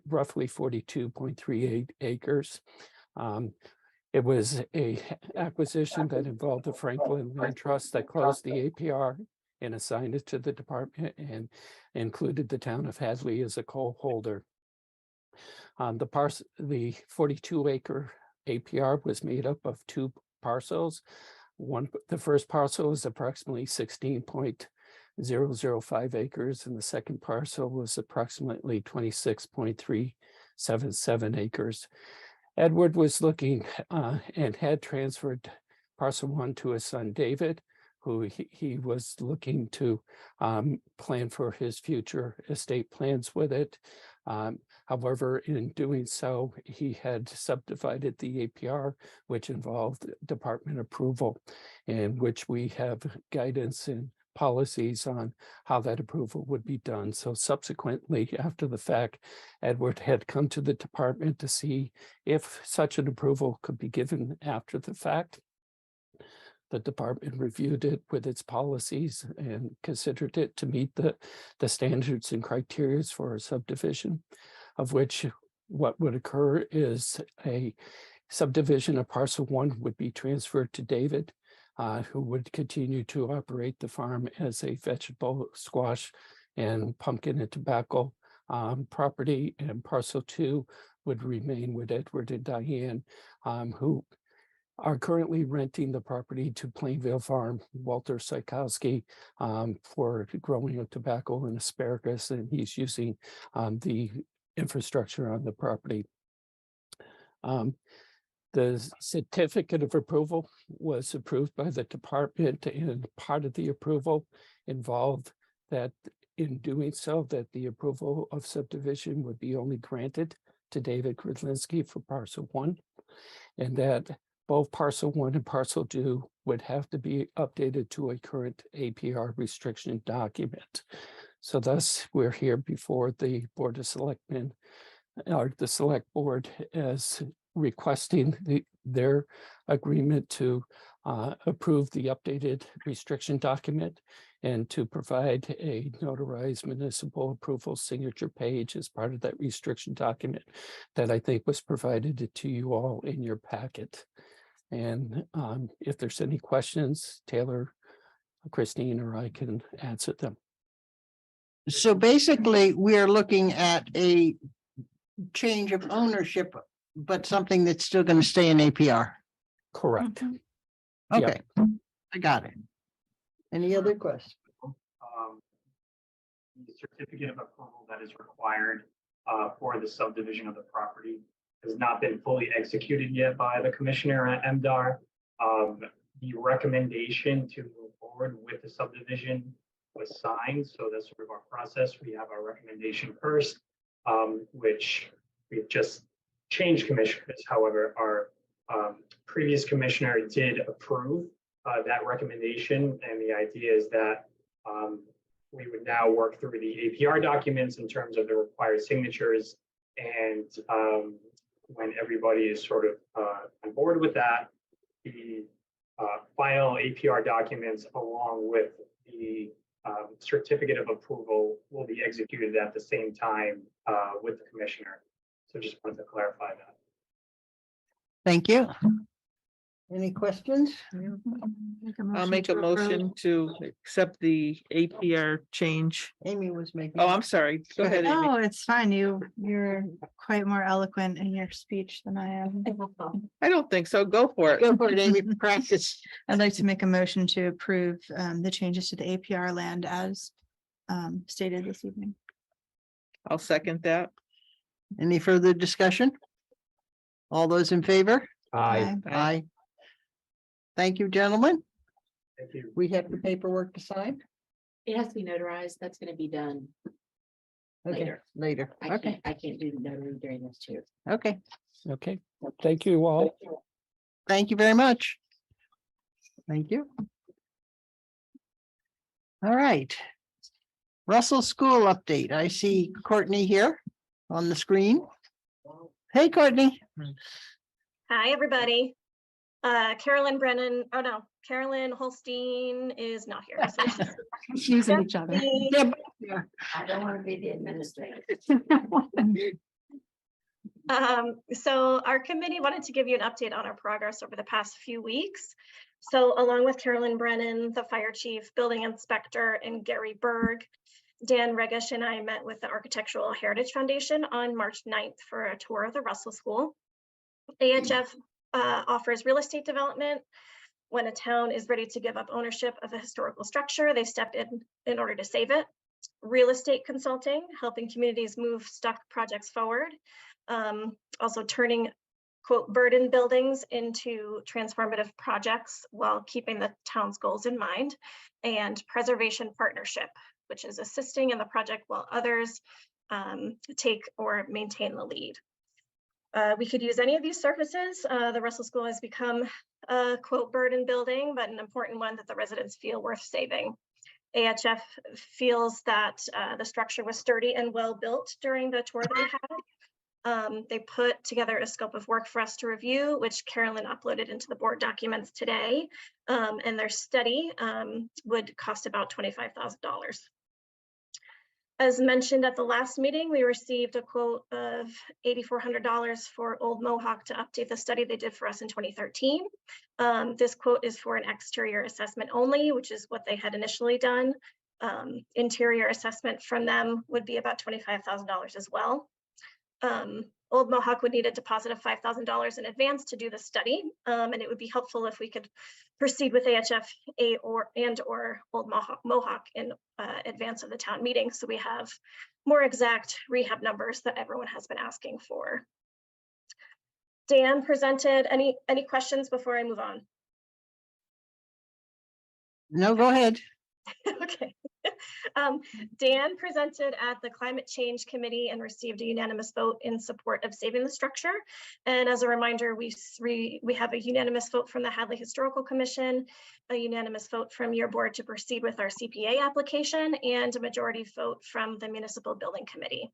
roughly 42.38 acres. It was a acquisition that involved the Franklin Land Trust that closed the APR and assigned it to the department and included the town of Hadley as a co-holder. The 42-acre APR was made up of two parcels. The first parcel is approximately 16.005 acres, and the second parcel was approximately 26.377 acres. Edward was looking and had transferred parcel 1 to his son David, who he was looking to plan for his future estate plans with it. However, in doing so, he had subdivided the APR, which involved department approval, in which we have guidance and policies on how that approval would be done. So subsequently, after the fact, Edward had come to the department to see if such an approval could be given after the fact. The department reviewed it with its policies and considered it to meet the standards and criteria for a subdivision, of which what would occur is a subdivision of parcel 1 would be transferred to David, who would continue to operate the farm as a vegetable, squash, and pumpkin and tobacco property, and parcel 2 would remain with Edward and Diane, who are currently renting the property to Plainville Farm, Walter Sikowski, for growing of tobacco and asparagus, and he's using the infrastructure on the property. The certificate of approval was approved by the department, and part of the approval involved that in doing so, that the approval of subdivision would be only granted to David Grulinski for parcel 1, and that both parcel 1 and parcel 2 would have to be updated to a current APR restriction document. So thus, we're here before the Board of Selectmen, or the Select Board, as requesting their agreement to approve the updated restriction document and to provide a notarized municipal approval signature page as part of that restriction document that I think was provided to you all in your packet. And if there's any questions, Taylor, Christine, or I can answer them. So basically, we're looking at a change of ownership, but something that's still going to stay in APR. Correct. Okay, I got it. Any other questions? The certificate of approval that is required for the subdivision of the property has not been fully executed yet by the commissioner at MDR. The recommendation to move forward with the subdivision was signed, so that's sort of our process. We have our recommendation first, which we've just changed commissioners. However, our previous commissioner did approve that recommendation, and the idea is that we would now work through the APR documents in terms of the required signatures, and when everybody is sort of on board with that, the final APR documents along with the certificate of approval will be executed at the same time with the commissioner. So just wanted to clarify that. Thank you. Any questions? I'll make a motion to accept the APR change. Amy was making. Oh, I'm sorry. Go ahead, Amy. Oh, it's fine. You're quite more eloquent in your speech than I am. I don't think so. Go for it. Go for it, Amy, practice. I'd like to make a motion to approve the changes to the APR land as stated this evening. I'll second that. Any further discussion? All those in favor? Aye. Aye. Thank you, gentlemen. Thank you. We have the paperwork to sign. It has to be notarized. That's gonna be done Okay, later. later. Okay, I can't do the notary during this too. okay. Okay, thank you all. Thank you very much. Thank you. All right. Russell School update. I see Courtney here on the screen. Hey, Courtney. Hi, everybody. Carolyn Brennan, oh no, Carolyn Holstein is not here. So it's just Using each other. me. I don't want to be the administrator. So our committee wanted to give you an update on our progress over the past few weeks. So along with Carolyn Brennan, the fire chief, building inspector, and Gary Berg, Dan Regish and I met with the Architectural Heritage Foundation on March 9th for a tour of the Russell School. AHF offers real estate development. When a town is ready to give up ownership of a historical structure, they step in order to save it. Real estate consulting, helping communities move stuck projects forward. Also turning, quote, burden buildings into transformative projects while keeping the town's goals in mind. And preservation partnership, which is assisting in the project while others take or maintain the lead. We could use any of these services. The Russell School has become a, quote, burden building, but an important one that the residents feel worth saving. AHF feels that the structure was sturdy and well built during the tour that we had. They put together a scope of work for us to review, which Carolyn uploaded into the board documents today. And their study would cost about $25,000. As mentioned at the last meeting, we received a quote of $8,400 for Old Mohawk to update the study they did for us in 2013. This quote is for an exterior assessment only, which is what they had initially done. Interior assessment from them would be about $25,000 as well. Old Mohawk would need a deposit of $5,000 in advance to do the study, and it would be helpful if we could proceed with AHF or Old Mohawk in advance of the town meeting, so we have more exact rehab numbers that everyone has been asking for. Dan presented. Any questions before I move on? No, go ahead. Okay. Dan presented at the Climate Change Committee and received a unanimous vote in support of saving the structure. And as a reminder, we have a unanimous vote from the Hadley Historical Commission, a unanimous vote from your board to proceed with our CPA application, and a majority vote from the Municipal Building Committee.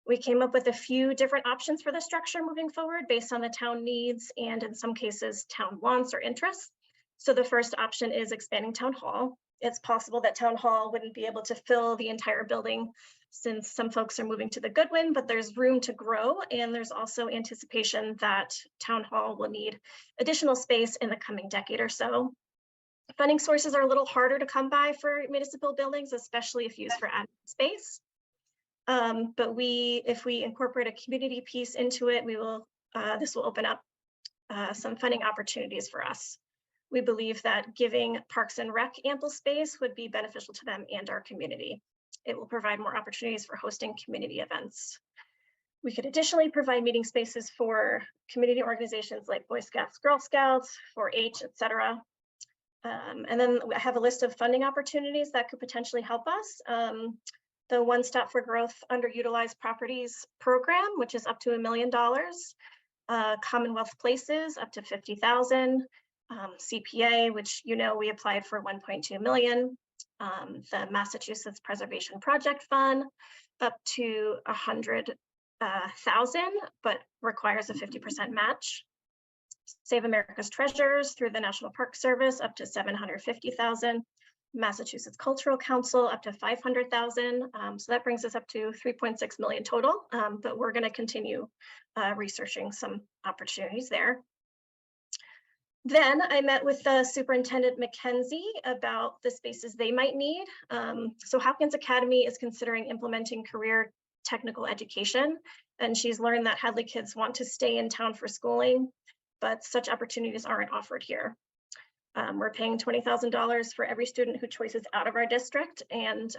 We came up with a few different options for the structure moving forward based on the town needs and in some cases town wants or interests. So the first option is expanding Town Hall. It's possible that Town Hall wouldn't be able to fill the entire building since some folks are moving to the Goodwin, but there's room to grow. And there's also anticipation that Town Hall will need additional space in the coming decade or so. Funding sources are a little harder to come by for municipal buildings, especially if used for admin space. But if we incorporate a community piece into it, this will open up some funding opportunities for us. We believe that giving Parks and Rec ample space would be beneficial to them and our community. It will provide more opportunities for hosting community events. We could additionally provide meeting spaces for community organizations like Boy Scouts, Girl Scouts, 4-H, etc. And then I have a list of funding opportunities that could potentially help us. The One Stop for Growth Underutilized Properties program, which is up to $1 million. Commonwealth Places, up to $50,000. CPA, which we applied for 1.2 million. The Massachusetts Preservation Project Fund, up to 100,000, but requires a 50% match. Save America's Treasures through the National Park Service, up to 750,000. Massachusetts Cultural Council, up to 500,000. So that brings us up to 3.6 million total, but we're going to continue researching some opportunities there. Then I met with Superintendent Mackenzie about the spaces they might need. So Hopkins Academy is considering implementing career technical education, and she's learned that Hadley kids want to stay in town for schooling, but such opportunities aren't offered here. We're paying $20,000 for every student who choices out of our district, and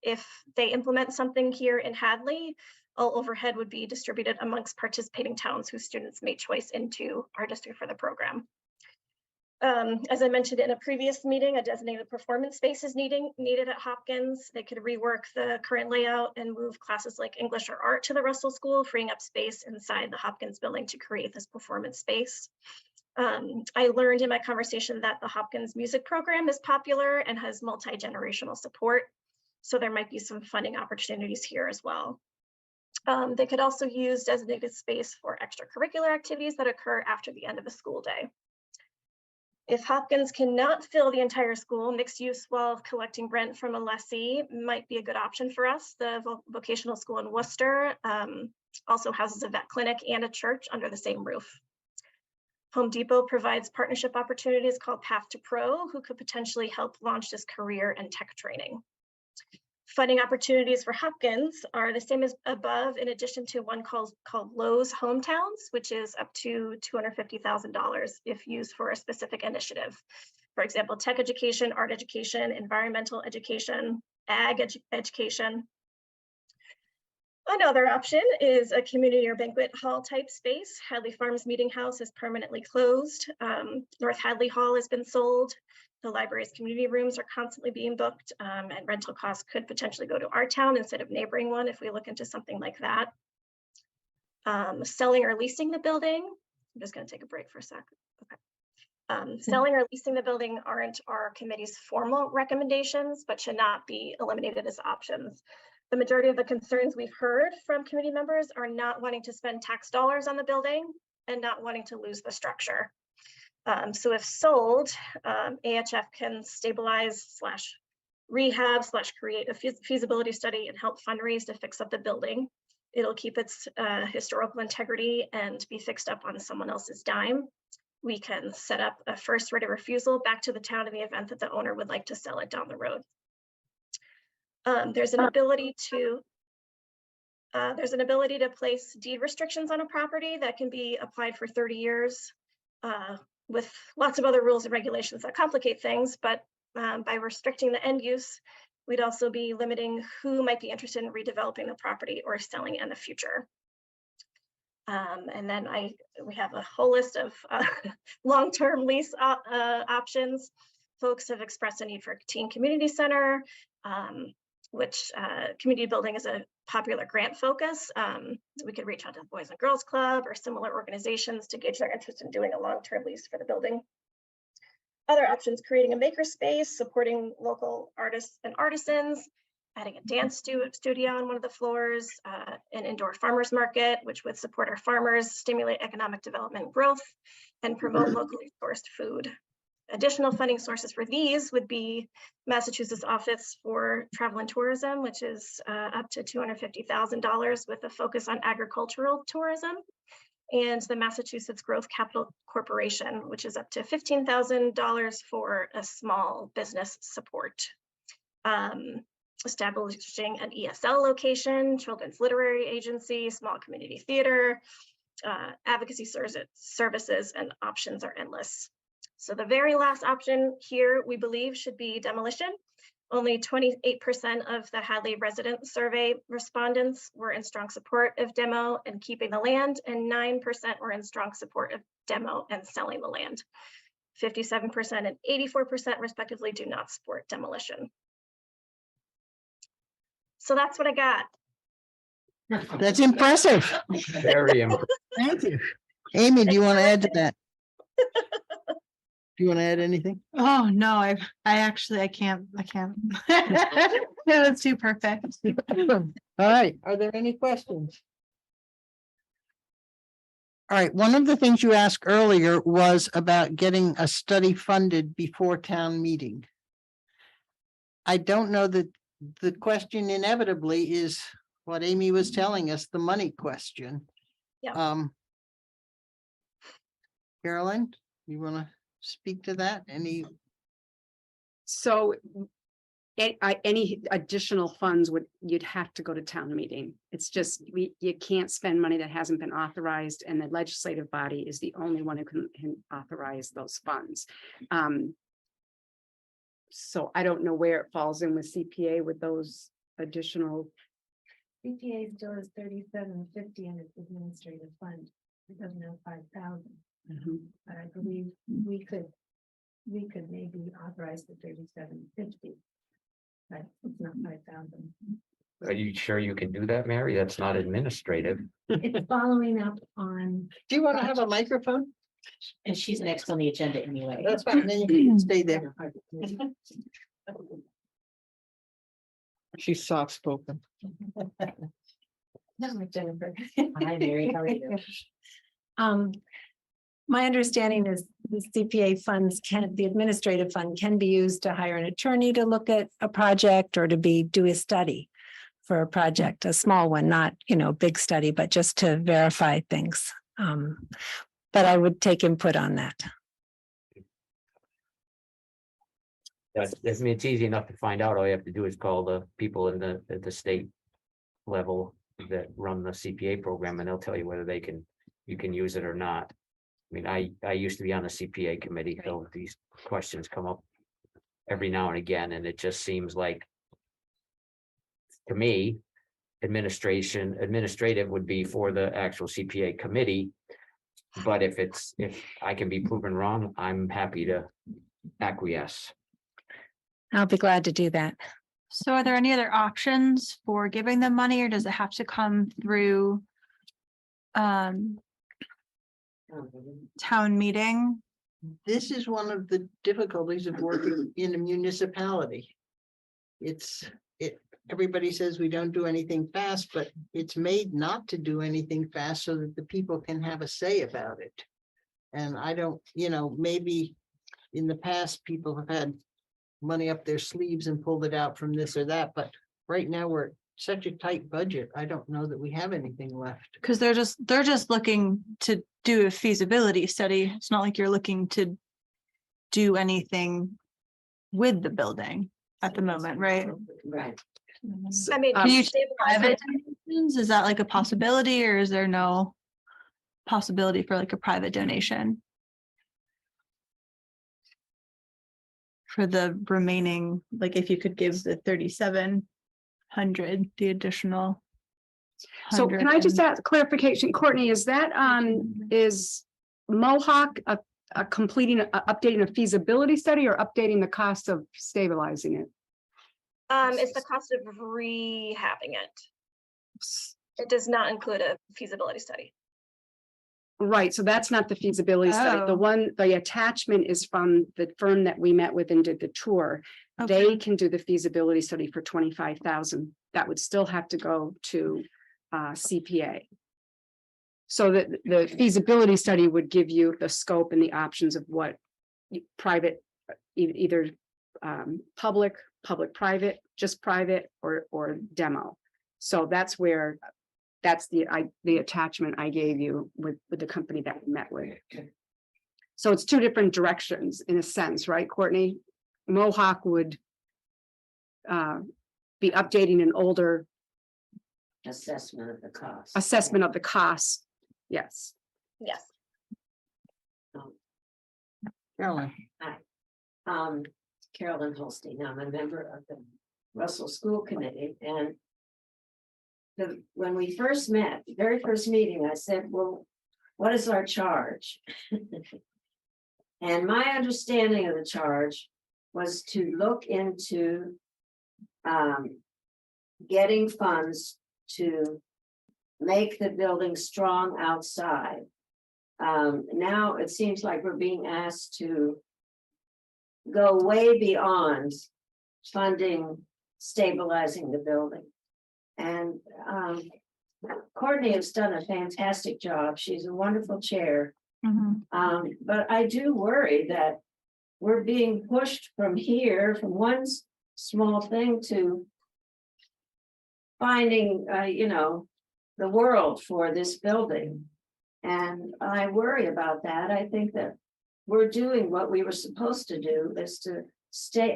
if they implement something here in Hadley, all overhead would be distributed amongst participating towns whose students made choice into our district for the program. As I mentioned in a previous meeting, a designated performance space is needed at Hopkins. They could rework the current layout and move classes like English or art to the Russell School, freeing up space inside the Hopkins building to create this performance space. I learned in my conversation that the Hopkins music program is popular and has multi-generational support. So there might be some funding opportunities here as well. They could also use designated space for extracurricular activities that occur after the end of the school day. If Hopkins cannot fill the entire school, mixed use while collecting rent from a lessee might be a good option for us. The vocational school in Worcester also houses a vet clinic and a church under the same roof. Home Depot provides partnership opportunities called Path to Pro, who could potentially help launch this career and tech training. Funding opportunities for Hopkins are the same as above, in addition to one called Lowe's Hometowns, which is up to $250,000 if used for a specific initiative. For example, tech education, art education, environmental education, ag education. Another option is a community or banquet hall type space. Hadley Farms Meeting House is permanently closed. North Hadley Hall has been sold. The library's community rooms are constantly being booked, and rental costs could potentially go to our town instead of neighboring one if we look into something like that. Selling or leasing the building. I'm just going to take a break for a sec. Okay. Selling or leasing the building aren't our committee's formal recommendations, but should not be eliminated as options. The majority of the concerns we've heard from committee members are not wanting to spend tax dollars on the building and not wanting to lose the structure. So if sold, AHF can stabilize / rehab / create a feasibility study and help fundraise to fix up the building. It'll keep its historical integrity and be fixed up on someone else's dime. We can set up a first right of refusal back to the town in the event that the owner would like to sell it down the road. There's an ability to place deed restrictions on a property that can be applied for 30 years. With lots of other rules and regulations that complicate things, but by restricting the end use, we'd also be limiting who might be interested in redeveloping the property or selling in the future. And then we have a whole list of long-term lease options. Folks have expressed a need for a teen community center, which community building is a popular grant focus. We could reach out to the Boys and Girls Club or similar organizations to gauge their interest in doing a long-term lease for the building. Other options, creating a makerspace, supporting local artists and artisans, adding a dance studio on one of the floors, an indoor farmers market, which would support our farmers, stimulate economic development and growth, and promote locally sourced food. Additional funding sources for these would be Massachusetts Office for Travel and Tourism, which is up to $250,000 with a focus on agricultural tourism, and the Massachusetts Growth Capital Corporation, which is up to $15,000 for a small business support. Establishing an ESL location, Children's Literary Agency, small community theater, advocacy services, and options are endless. So the very last option here, we believe, should be demolition. Only 28% of the Hadley resident survey respondents were in strong support of demo and keeping the land, and 9% were in strong support of demo and selling the land. 57% and 84% respectively do not support demolition. So that's what I got. That's impressive. Very impressive. Thank you. Amy, do you want to add to that? Do you want to add anything? Oh, no, I can't. It was too perfect. All right, are there any questions? All right, one of the things you asked earlier was about getting a study funded before town meeting. I don't know that the question inevitably is what Amy was telling us, the money question. Yeah. Carolyn, You want to speak to that? Any? So any additional funds you'd have to go to town meeting. It's just, you can't spend money that hasn't been authorized, and the legislative body is the only one who can authorize those funds. So I don't know where it falls in with CPA with those additional. CPA still is 3750 in its administrative fund. It doesn't have 5,000. But I believe we could maybe authorize the 3750. But it's not 5,000. Are you sure you can do that, Mary? That's not administrative. It's following up on. Do you want to have a microphone? And she's next on the agenda anyway. That's fine, then you can stay there. She's soft spoken. No, Jennifer. Hi, Mary. How are you? My understanding is the CPA funds the administrative fund can be used to hire an attorney to look at a project or to do a study for a project, a small one, not, big study, but just to verify things. But I would take input on that. I mean, it's easy enough to find out. All you have to do is call the people at the state level that run the CPA program, and they'll tell you whether you can use it or not. I mean, I used to be on the CPA committee, so these questions come up every now and again, and it just seems like, to me, administrative would be for the actual CPA committee. But if I can be proven wrong, I'm happy to acquiesce. I'll be glad to do that. So are there any other options for giving them money, or does it have to come through town meeting? This is one of the difficulties of working in a municipality. Everybody says we don't do anything fast, but it's made not to do anything fast so that the people can have a say about it. And I don't, maybe in the past, people have had money up their sleeves and pulled it out from this or that, but right now we're such a tight budget. I don't know that we have anything left. Because they're just looking to do a feasibility study. It's not like you're looking to do anything with the building at the moment, right? Right. So, I mean, can you stabilize private it. donations? Is that like a possibility, or is there no possibility for like a private donation for the remaining? Like, if you could give the 3,700, the additional. So can I just ask clarification, Courtney, is that is Mohawk updating a feasibility study or updating the cost of stabilizing it? It's the cost of rehabbing it. It does not include a feasibility study. Right, so that's not the feasibility study. The attachment is from the firm that we met with and did the tour. They can do the feasibility study for 25,000. That would still have to go to CPA. So that the feasibility study would give you the scope and the options of what private, either public-private, just private, or demo. So that's the attachment I gave you with the company that we met with. So it's two different directions in a sense, right, Courtney? Mohawk would be updating an older assessment of the cost. Yes. Yes. Carolyn. Hi, Carolyn Holstein. I'm a member of the Russell School Committee, and when we first met, the very first meeting, I said, well, what is our charge? And my understanding of the charge was to look into getting funds to make the building strong outside. Now it seems like we're being asked to go way beyond funding stabilizing the building. And Courtney has done a fantastic job. She's a wonderful chair. But I do worry that we're being pushed from here, from one small thing to finding, the world for this building. And I worry about that. I think that we're doing what we were supposed to do, is to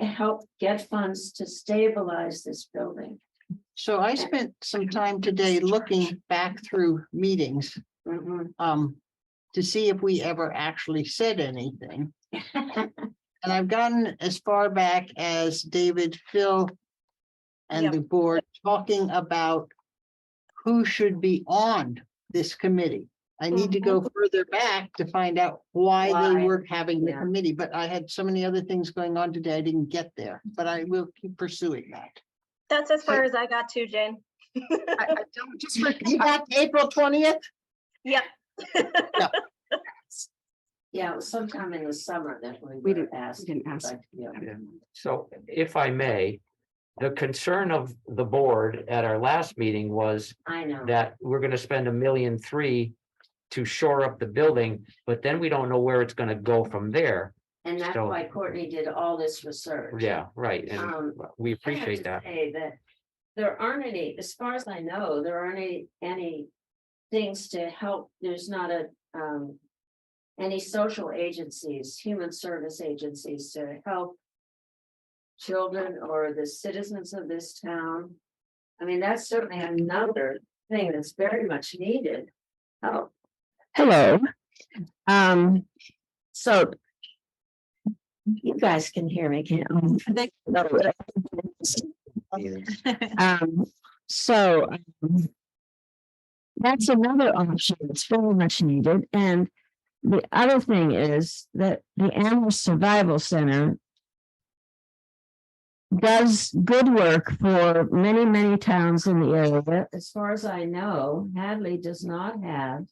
help get funds to stabilize this building. So I spent some time today looking back through meetings, to see if we ever actually said anything. And I've gotten as far back as David, Phil, and the board talking about who should be on this committee. I need to go further back to find out why they were having the committee, but I had so many other things going on today, I didn't get there, but I will keep pursuing that. That's as far as I got to, Jane. I don't just, you got April 20th? Yep. Yeah, it was sometime in the summer that we were asked. didn't ask. like, yeah. So if I may, the concern of the board at our last meeting was I know. that we're gonna spend $1.3 million to shore up the building, but then we don't know where it's gonna go from there. And that's So- why Courtney did all this research. Yeah, right, and we I have appreciate to that. say that there aren't any, as far as I know, there aren't any things to help. There's not any social agencies, human service agencies to help children or the citizens of this town. I mean, that's certainly another thing that's very much needed. Oh, hello. So you guys can hear me, can't you? So that's another option that's very much needed. And the other thing is that the Animal Survival Center does good work for many, many towns in the area. As far as I know, Hadley does not have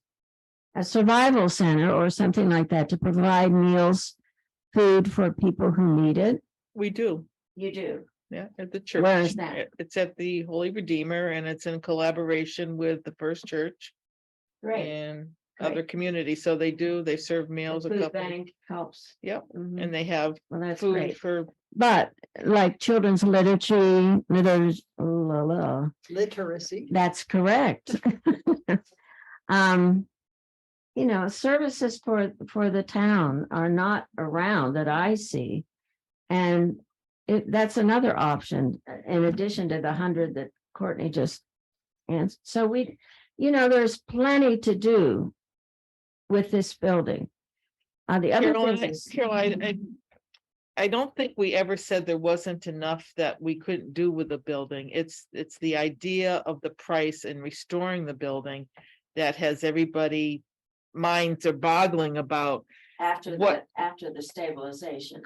a survival center or something like that to provide meals, food for people who need it. We do. You do. Yeah, at the church. Where is that? It's at the Holy Redeemer and it's in collaboration with the First Church Great. and Great. other communities. So they serve meals. The a food couple. bank helps. Yep, Mhm. and they have Well, that's food great. for, But like children's literacy, Literacy. that's correct. You know, services for the town are not around that I see. And that's another option in addition to the 100 that Courtney just answered. So there's plenty to do with this building. The other thing is. Caroline, I don't think we ever said there wasn't enough that we couldn't do with the building. It's the idea of the price and restoring the building that has everybody minds are boggling about. After the stabilization.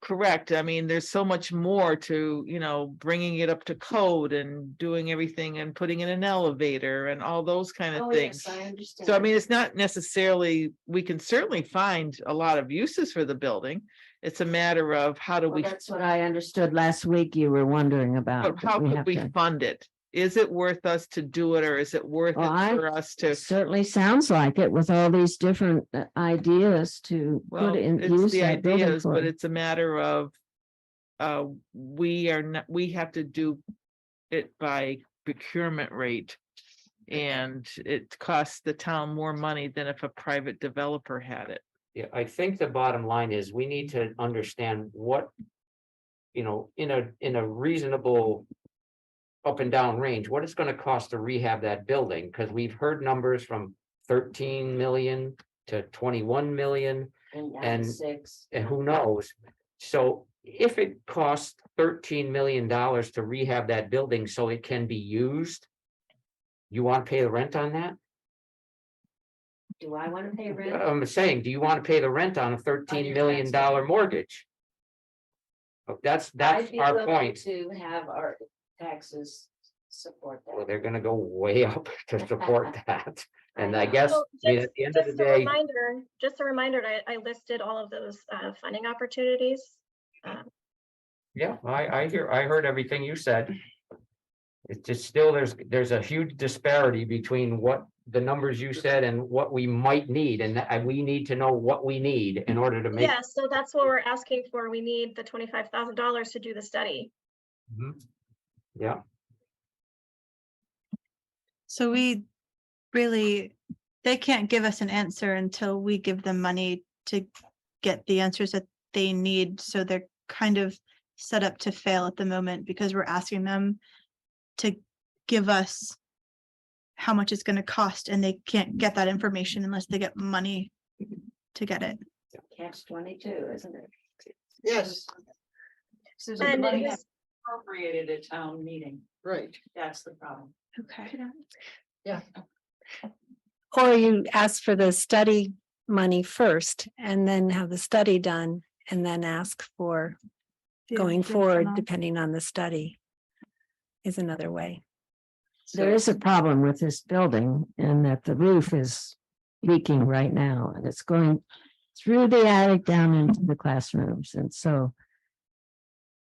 Correct. I mean, there's so much more to, bringing it up to code and doing everything and putting in an elevator and all those kind of Oh, things. yes, I understand. So I mean, it's not necessarily, we can certainly find a lot of uses for the building. It's a matter of how do we, That's what I understood last week you were wondering about. how could we fund it? Is it worth us to do it or is it worth Well, it for us to? Certainly sounds like it with all these different ideas to Well, put in it's use the that building ideas, for. but it's a matter of, we have to do it by procurement rate. And it costs the town more money than if a private developer had it. Yeah, I think the bottom line is we need to understand what, in a reasonable up and down range, what it's gonna cost to rehab that building, because we've heard numbers from 13 million to 21 million, and who knows? So if it costs $13 million to rehab that building so it can be used, you want to pay the rent on that? Do I want to pay rent? I'm saying, do you want to pay the rent on a $13 million mortgage? That's I'd be our willing point. To have our taxes support Well, that. they're gonna go way up to support that. And I guess, So I mean, at the end of the day, Just a reminder, I listed all of those funding opportunities. yeah, I heard everything you said. It's just still, there's a huge disparity between what the numbers you said and what we might need, and we need to know what we need in order to make. Yeah, so that's what we're asking for. We need the $25,000 to do the study. Mhm. Yeah, So they can't give us an answer until we give them money to get the answers that they need. So they're kind of set up to fail at the moment because we're asking them to give us how much it's going to cost, and they can't get that information unless they get money to get it. Catch 22, isn't it? Yes, So And it money was- appropriated at town meeting. right. That's the problem. Okay. Yeah. Or you ask for the study money first and then have the study done and then ask for going forward, depending on the study. Is another way. There is a problem with this building in that the roof is leaking right now and it's going through the attic down into the classrooms. And so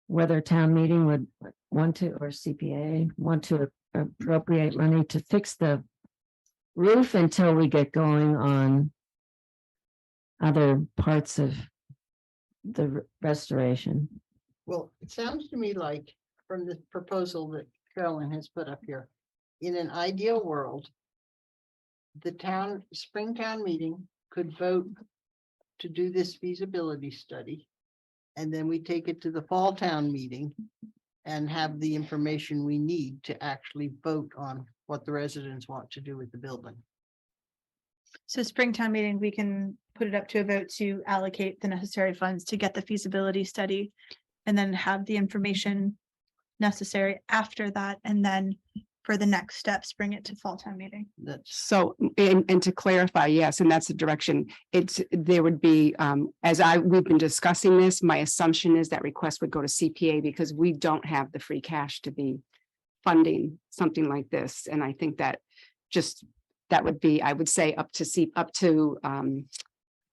whether town meeting would want to, or CPA want to appropriate money to fix the roof until we get going on other parts of the restoration. Well, it sounds to me like from the proposal that Carolyn has put up here, in an ideal world, the Springtown meeting could vote to do this feasibility study. And then we take it to the fall town meeting and have the information we need to actually vote on what the residents want to do with the building. So Springtown meeting, we can put it up to a vote to allocate the necessary funds to get the feasibility study. And then have the information necessary after that, and then for the next steps, bring it to fall town meeting. So, and to clarify, yes, and that's the direction. There would be, we've been discussing this, my assumption is that request would go to CPA because we don't have the free cash to be funding something like this. And I think that that would be, I would say up to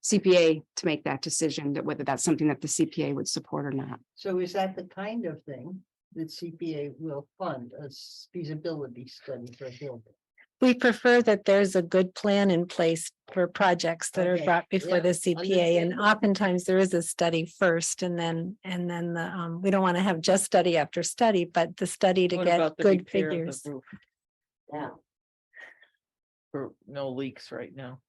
CPA to make that decision, that whether that's something that the CPA would support or not. So is that the kind of thing that CPA will fund, a feasibility study for a building? We prefer that there's a good plan in place for projects that are Okay, brought before yeah, the CPA, and oftentimes there is a study first, and then the, we don't want to have just study after study, but the study to What get about the good repair of the figures. roof? Yeah. For no leaks right now.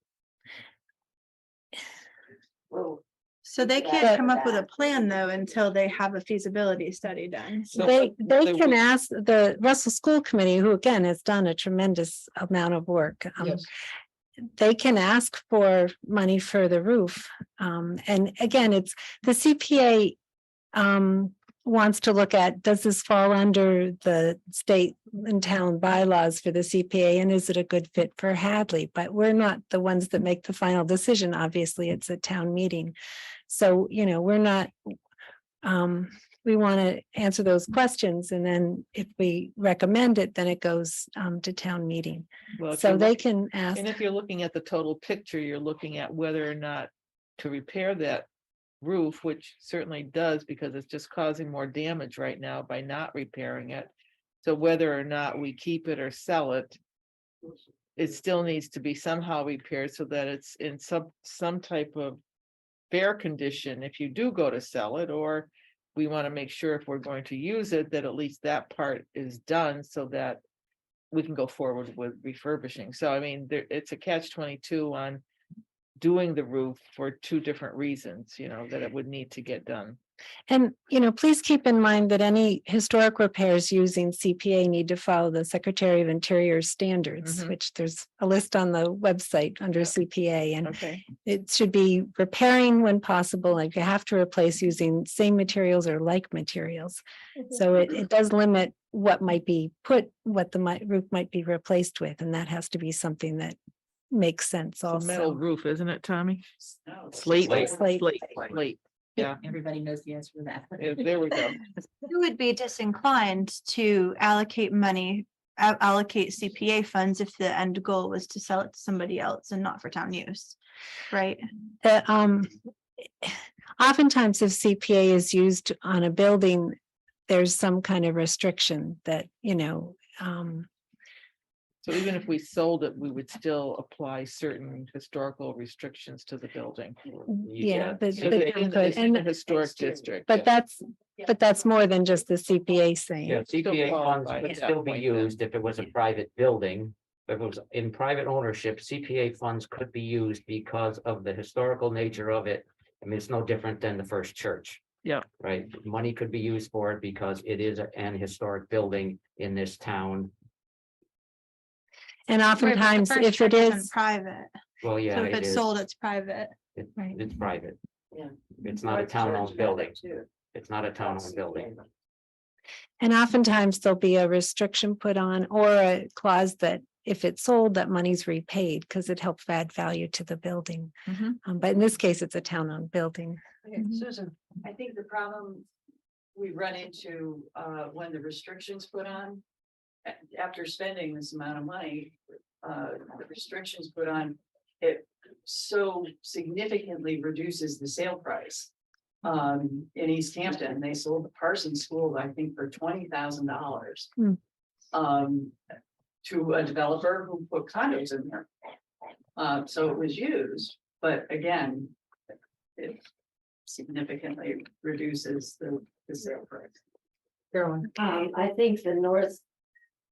Well, So they Yeah. can't come up with a plan though until they have a feasibility study done. They can ask the Russell School Committee, who again has done a tremendous amount of work. They can ask for money for the roof. And again, it's the CPA wants to look at, does this fall under the state and town bylaws for the CPA, and is it a good fit for Hadley? But we're not the ones that make the final decision. Obviously, it's a town meeting. So, we're not, we want to answer those questions, and then if we recommend it, then it goes to town meeting. Well, if So you're they look- can ask. And if you're looking at the total picture, you're looking at whether or not to repair that roof, which certainly does, because it's just causing more damage right now by not repairing it. So whether or not we keep it or sell it, it still needs to be somehow repaired so that it's in some type of fair condition if you do go to sell it, or we want to make sure if we're going to use it, that at least that part is done so that we can go forward with refurbishing. So I mean, it's a catch-22 on doing the roof for two different reasons, that it would need to get done. And, please keep in mind that any historic repairs using CPA need to follow the Secretary of Interior standards, which there's a list on the website under CPA. And Okay. it should be repairing when possible. Like you have to replace using same materials or like materials. So it does limit what might be what the roof might be replaced with. And that has to be something that makes sense It's a also. metal roof, isn't it, Tommy? No. Slate. Slate. Yeah, Everybody knows the answer to that. there we go. Who would be disinclined to allocate money, allocate CPA funds if the end goal was to sell it to somebody else and not for town use, right? Oftentimes if CPA is used on a building, there's some kind of restriction that, So even if we sold it, we would still apply certain historical restrictions to the building. yeah, but It's in could. the historic district. But that's more than just the CPA saying. Yeah, CPA funds qualified could at still that be point, used if it was a private building. If it was in private ownership, CPA funds could be used because of the historical nature of it I mean, it's no different than the First Church. Yeah. Right? Money could be used for it because it is an historic building in this town. And Right, but the oftentimes, first if it church isn't is, Private. Well, yeah, So if it it's is. sold, it's private. It's private. Yeah. It's not a town-owned building. It's not a town-owned building. and oftentimes there'll be a restriction put on or a clause that if it's sold, that money's repaid because it helps add value to the building. But in this case, it's a town-owned building. Okay, Susan, I think the problem we run into when the restrictions put on. After spending this amount of money, the restrictions put on, it so significantly reduces the sale price. In East Hampton, they sold the Parsons School, I think, for $20,000. To a developer who put condos in there. So it was used, but again, it significantly reduces the sale price. I think the North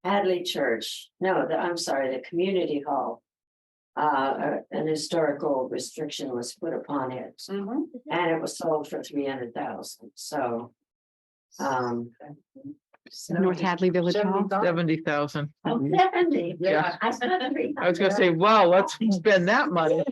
Hadley Church, no, I'm sorry, the community hall. An historical restriction was put upon it. And it was sold for 300,000, so. North Hadley Village Hall. 70,000. Oh, 70. Yeah. I said I was gonna say, wow, let's spend that money.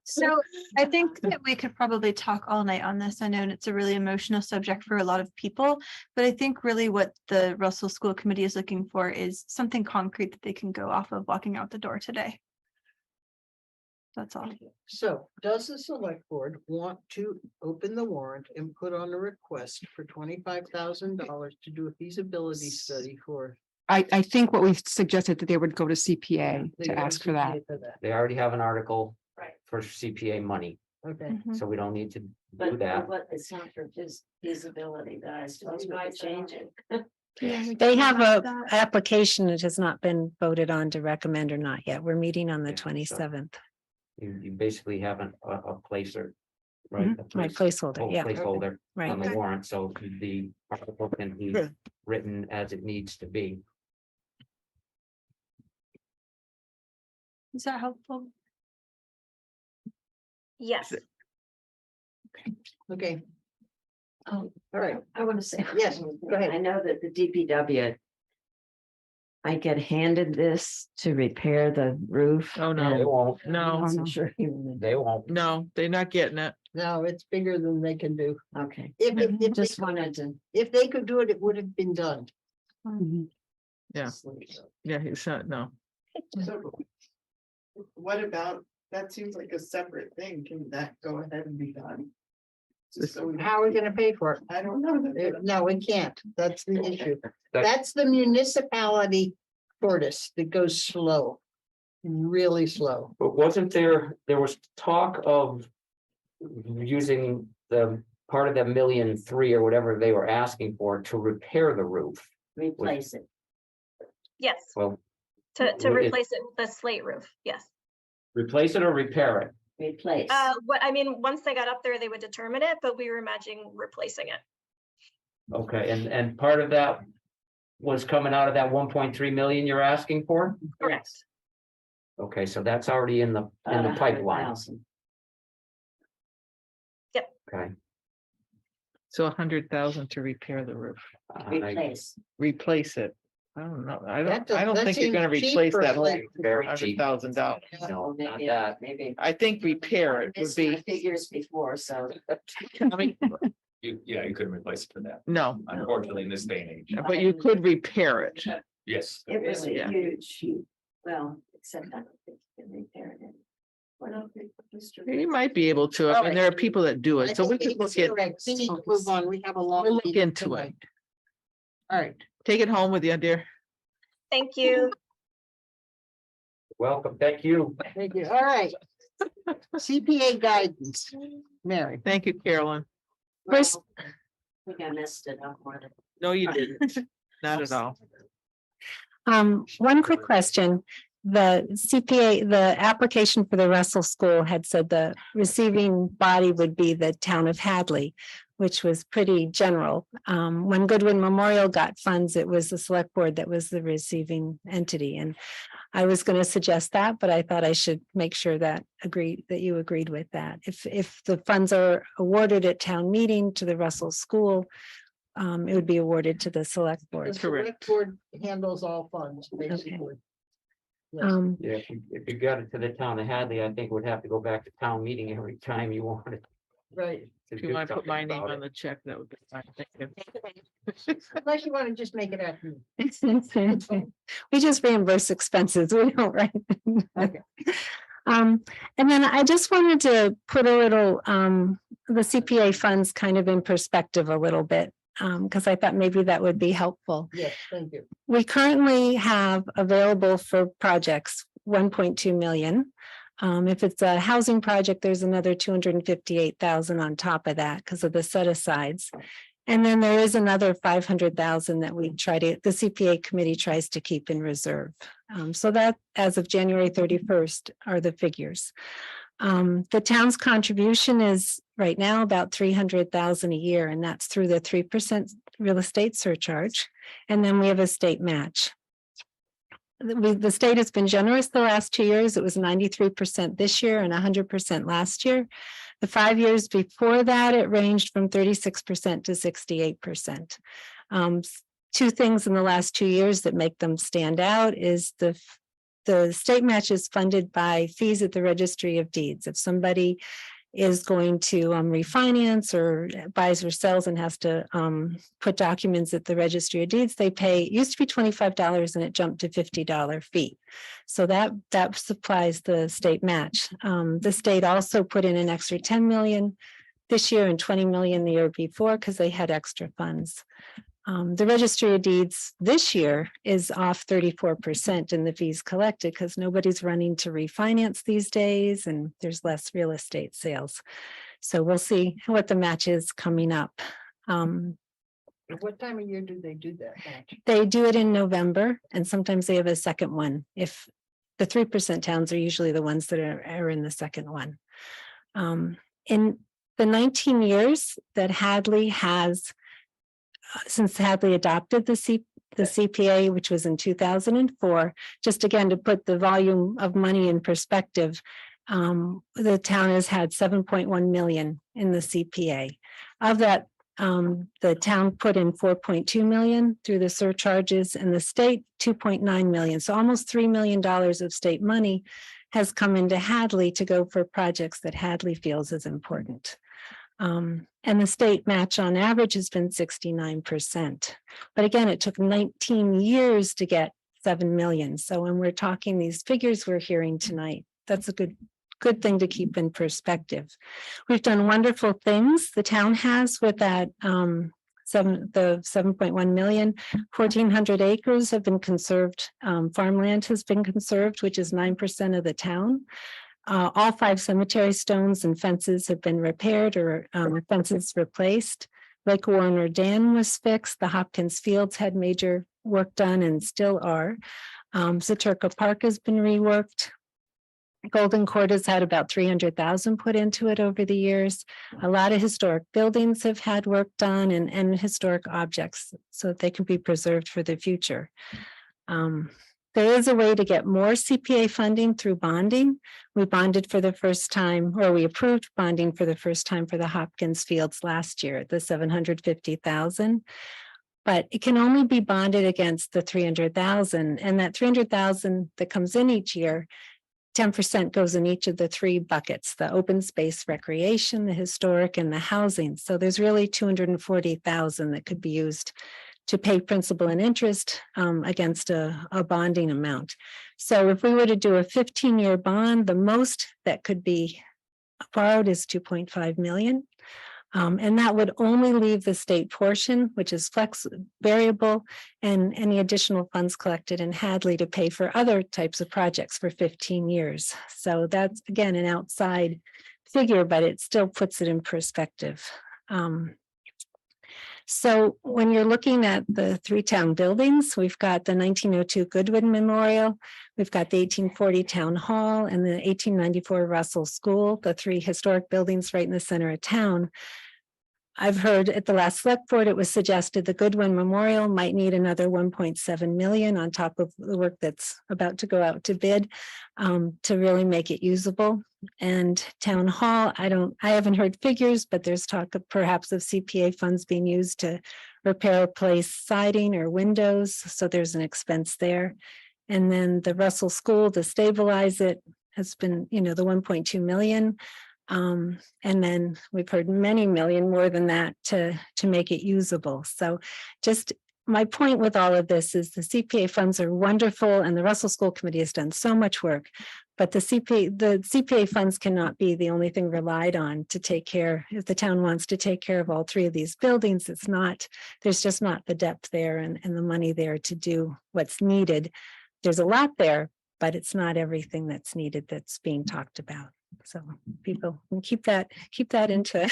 So I think that we could probably talk all night on this. I know it's a really emotional subject for a lot of people, but I think really what the Russell School Committee is looking for is something concrete that they can go off of walking out the door today. That's all. So does the select board want to open the warrant and put on a request for $25,000 to do a feasibility study for? I think what we've suggested that they would go to CPA They to go to ask for that. CPA for that. They already have an article for CPA money, Okay. so we don't need to do But that. what, it's not for feasibility, guys, don't try to change it. They have a application that has not been voted on to recommend or not yet. We're meeting on the 27th. You basically have a placer, right? Mhm, right, placeholder, yeah. Placeholder Right. on the warrant, so the article can be written as it needs to be. Is that helpful? Yes. Okay. Oh, all right. I want to say. Yes, go ahead. I know that the DPW. I get handed this to repair the roof. Oh, no. and They won't. I No, wasn't sure you wanted- They won't. no, they're not getting it. No, it's bigger than they can do. Okay, If just wanted to. if they could do it, it would have been done. Yeah, yeah, it's not, no. So what about, that seems like a separate thing, can that go ahead and be done? So How are we gonna pay for it? I don't know. No, we can't. That's the issue. That- That's the municipality tortoise that goes slow. Really slow. But wasn't there was talk of using the part of that 1.3 million or whatever they were asking for to repair the roof? Replace it. Yes, Well, to it- replace it with the slate roof, yes. replace it or repair it? Replace. What, I mean, once they got up there, they would determine it, but we were imagining replacing it. Okay, and part of that was coming out of that 1.3 million you're asking for? Correct. Okay, so that's already in the About pipeline. 100,000. Okay. So 100,000 to repair the roof, Replace. replace it. I don't know. I That don't does- think that you're gonna seems cheap replace for that whole like- Very cheap. $100,000. No, not Maybe, that. maybe. I think repair it would Missed my be, figures before, so. I mean, You couldn't replace it for that, no, unfortunately, in this day and age. but you could repair it. Yes. It was a Yeah. huge, well, except I don't think you can repair it. What else did Mr. You might be able to. I mean, there are people that do I it, so we think can it's look at, correct. We need to move on. We have a long. we'll look meeting into it. tonight. All right. Take it home with you, dear. Thank you. Welcome, thank you. Thank you. All right. CPA guidance. Mary. Thank you, Carolyn. First, I think I messed it up more than. No, you didn't. Not at all. One quick question. The CPA, the application for the Russell School had said the receiving body would be the town of Hadley, which was pretty general. When Goodwin Memorial got funds, it was the select board that was the receiving entity. And I was going to suggest that, but I thought I should make sure that you agreed with that. If the funds are awarded at town meeting to the Russell School, it would be awarded to the select board. The select board handles all funds, basically. Yes. Yeah, if you got it to the town of Hadley, I think it would have to go back to town meeting every time you wanted. Right. If you want to put my name on the check, that would be fine. Thank you. Unless you want to just make it at me. We just reimburse expenses. We don't, right? Okay. And then I just wanted to put a little, the CPA funds kind of in perspective a little bit, because I thought maybe that would be helpful. Yes, thank you. We currently have available for projects 1.2 million. If it's a housing project, there's another 258,000 on top of that because of the set asides. And then there is another 500,000 that the CPA committee tries to keep in reserve. So that as of January 31st are the figures. The town's contribution is right now about 300,000 a year, and that's through the 3% real estate surcharge. And then we have a state match. The state has been generous the last 2 years. It was 93% this year and 100% last year. The 5 years before that, it ranged from 36% to 68%. Two things in the last 2 years that make them stand out is the state match is funded by fees at the Registry of Deeds. If somebody is going to refinance or buys or sells and has to put documents at the Registry of Deeds, they pay, it used to be $25 and it jumped to $50 fee. So that supplies the state match. The state also put in an extra 10 million this year and 20 million the year before because they had extra funds. The Registry of Deeds this year is off 34% in the fees collected because nobody's running to refinance these days and there's less real estate sales. So we'll see what the match is coming up. What time of year do they do that match? They do it in November and sometimes they have a second one. If the 3% towns are usually the ones that are in the second one. In the 19 years that Hadley has since Hadley adopted the CPA, which was in 2004, just again to put the volume of money in perspective, the town has had 7.1 million in the CPA. Of that, the town put in 4.2 million through the surcharges and the state 2.9 million. So almost $3 million of state money has come into Hadley to go for projects that Hadley feels is important. And the state match on average has been 69%. But again, it took 19 years to get 7 million. So when we're talking these figures we're hearing tonight, that's a good thing to keep in perspective. We've done wonderful things. The town has with that the 7.1 million, 1,400 acres have been conserved. Farmland has been conserved, which is 9% of the town. All 5 cemetery stones and fences have been repaired or fences replaced. Lake Warner Dam was fixed. The Hopkins Fields had major work done and still are. Zaturka Park has been reworked. Golden Court has had about 300,000 put into it over the years. A lot of historic buildings have had work done and historic objects so that they can be preserved for the future. There is a way to get more CPA funding through bonding. We bonded for the first time, or we approved bonding for the first time for the Hopkins Fields last year, the 750,000. But it can only be bonded against the 300,000, and that 300,000 that comes in each year, 10% goes in each of the 3 buckets: the open space recreation, the historic, and the housing. So there's really 240,000 that could be used to pay principal and interest against a bonding amount. So if we were to do a 15-year bond, the most that could be borrowed is 2.5 million. And that would only leave the state portion, which is variable, and any additional funds collected in Hadley to pay for other types of projects for 15 years. So that's, again, an outside figure, but it still puts it in perspective. So when you're looking at the 3 town buildings, we've got the 1902 Goodwin Memorial, we've got the 1840 Town Hall, and the 1894 Russell School, the 3 historic buildings right in the center of town. I've heard at the last select board, it was suggested the Goodwin Memorial might need another 1.7 million on top of the work that's about to go out to bid to really make it usable. And town hall, I haven't heard figures, but there's talk of perhaps of CPA funds being used to repair, replace siding or windows. So there's an expense there. And then the Russell School to stabilize it has been, the 1.2 million. And then we've heard many million more than that to make it usable. So just my point with all of this is the CPA funds are wonderful and the Russell School Committee has done so much work, but the CPA funds cannot be the only thing relied on to take care. If the town wants to take care of all three of these buildings, there's just not the depth there and the money there to do what's needed. There's a lot there, but it's not everything that's needed that's being talked about. So people can keep that into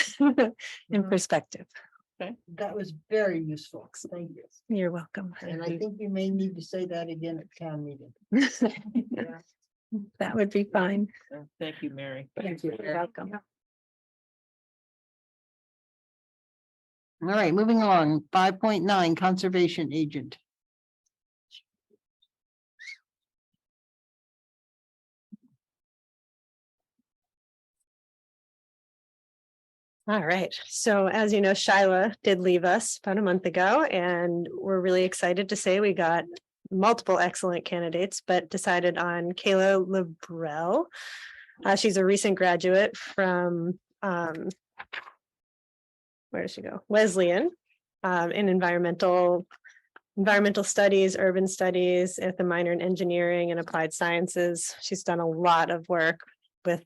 in perspective. Okay. That was very useful. Thank you. You're welcome. And I think you may need to say that again at town meeting. That would be fine. Thank you, Mary. Thank you. You're welcome. All right, moving along, 5.9 conservation agent. All right. So as you know, Shyla did leave us about a month ago, and we're really excited to say we got multiple excellent candidates, but decided on Kayla Lebrel. She's a recent graduate from, where does she go? Wesleyan, in environmental studies, urban studies, with a minor in engineering and applied sciences. She's done a lot of work with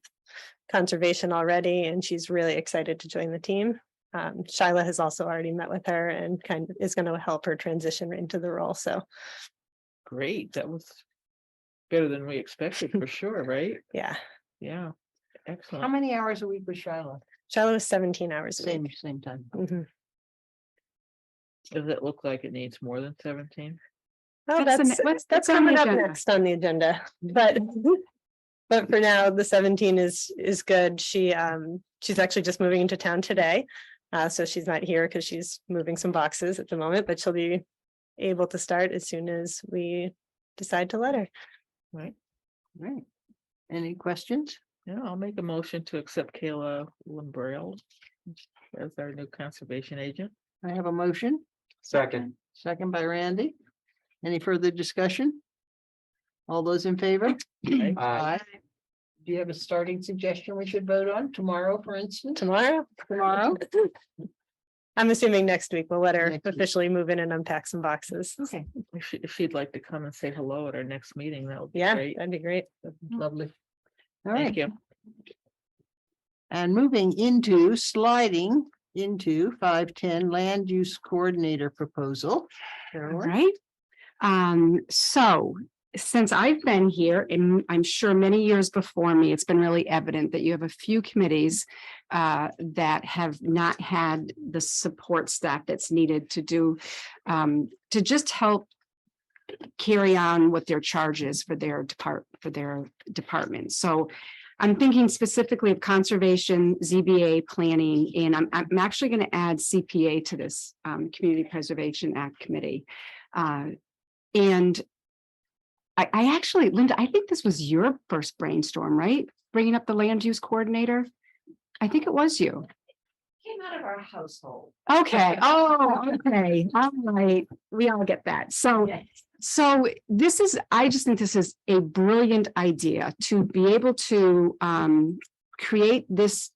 conservation already, and she's really excited to join the team. Shyla has also already met with her and kind of is going to help her transition into the role. So Great, that was better than we expected for sure, right? yeah, Yeah, excellent. How many hours a week was Shyla? Shyla was 17 hours a week. Same time. Mhm. Does it look like it needs more than 17? Oh, That's that's on the coming up agenda. next on the agenda, but for now, the 17 is good. She's actually just moving into town today. So she's not here because she's moving some boxes at the moment, but she'll be able to start as soon as we decide to let her. Right. Right. Any questions? Yeah, I'll make a motion to accept Kayla Limbrell as our new conservation agent. I have a motion. Second. Second by Randy. Any further discussion? All those in favor? Aye. Do you have a starting suggestion we should vote on tomorrow, for instance? Tomorrow? Tomorrow? I'm assuming next week we'll let her Next week. officially move in and unpack some boxes. Okay, If she'd like to come and say hello at our next meeting, that would be Yeah, great. that'd be great. lovely. All Thank right, you. and sliding into 510 land use coordinator proposal. Carolyn? Right. So since I've been here, and I'm sure many years before me, it's been really evident that you have a few committees that have not had the support staff that's needed to do to just help carry on what their charge is for their department. So I'm thinking specifically of conservation, ZBA, planning, and I'm actually going to add CPA to this Community Preservation Act committee. And I actually, Linda, I think this was your first brainstorm, right? Bringing up the land use coordinator. I think it was you. Came out of our household. Okay. Oh, okay. All right. We all get that. So I just think this is a brilliant idea to be able to create this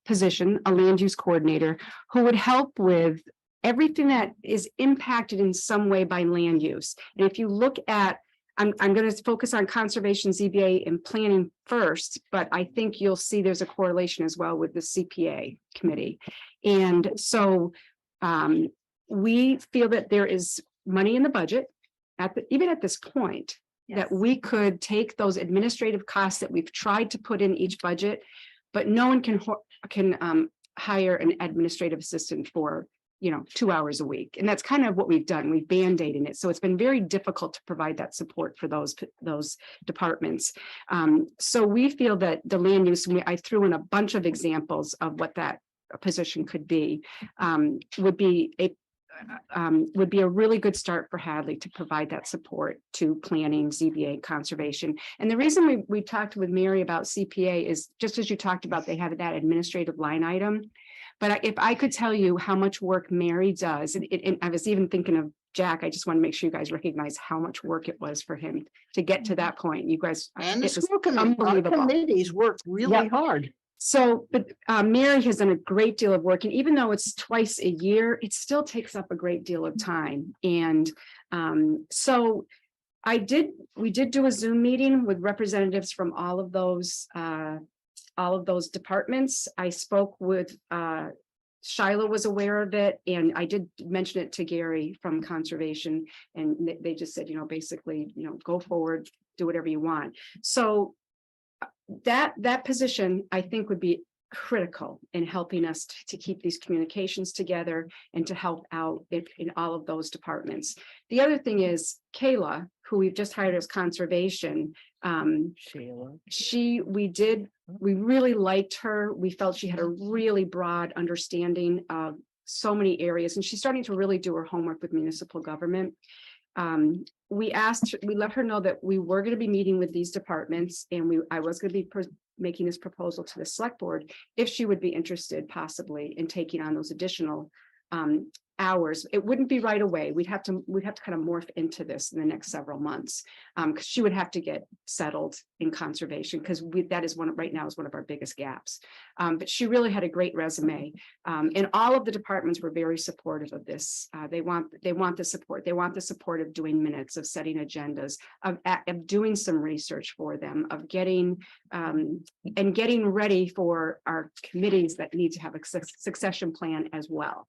position, a land use coordinator, who would help with everything that is impacted in some way by land use. And if you look at, I'm going to focus on conservation, ZBA, and planning first, but I think you'll see there's a correlation as well with the CPA committee. And so we feel that there is money in the budget even at this point, that we could take those administrative costs that we've tried to put in each budget, but no one can hire an administrative assistant for 2 hours a week. And that's kind of what we've done. We've band-aided it. So it's been very difficult to provide that support for those departments. So we feel that the land use, I threw in a bunch of examples of what that position could be, would be a really good start for Hadley to provide that support to planning, ZBA, conservation. And the reason we talked with Mary about CPA is just as you talked about, they have that administrative line item. But if I could tell you how much work Mary does, and I was even thinking of Jack, I just want to make sure you guys recognize how much work it was for him to get to that point. You guys, And the it was school committee, our unbelievable. committees worked really hard. So, but Mary has done a great deal of work, and even though it's twice a year, it still takes up a great deal of time. And so we did do a Zoom meeting with representatives from all of those departments. I spoke with Shiloh was aware of it, and I did mention it to Gary from Conservation, and they just said, basically, go forward, do whatever you want. So that position, I think, would be critical in helping us to keep these communications together and to help out in all of those departments. The other thing is Kayla, who we've just hired as Conservation. We really liked her. We felt she had a really broad understanding of so many areas, and she's starting to really do her homework with municipal government. We let her know that we were going to be meeting with these departments, and I was going to be making this proposal to the select board if she would be interested possibly in taking on those additional hours. It wouldn't be right away. We'd have to kind of morph into this in the next several months, because she would have to get settled in conservation, because that is right now is one of our biggest gaps. But she really had a great resume, and all of the departments were very supportive of this. They want the support. They want the support of doing minutes, of setting agendas, of doing some research for them, of getting ready for our committees that need to have a succession plan as well.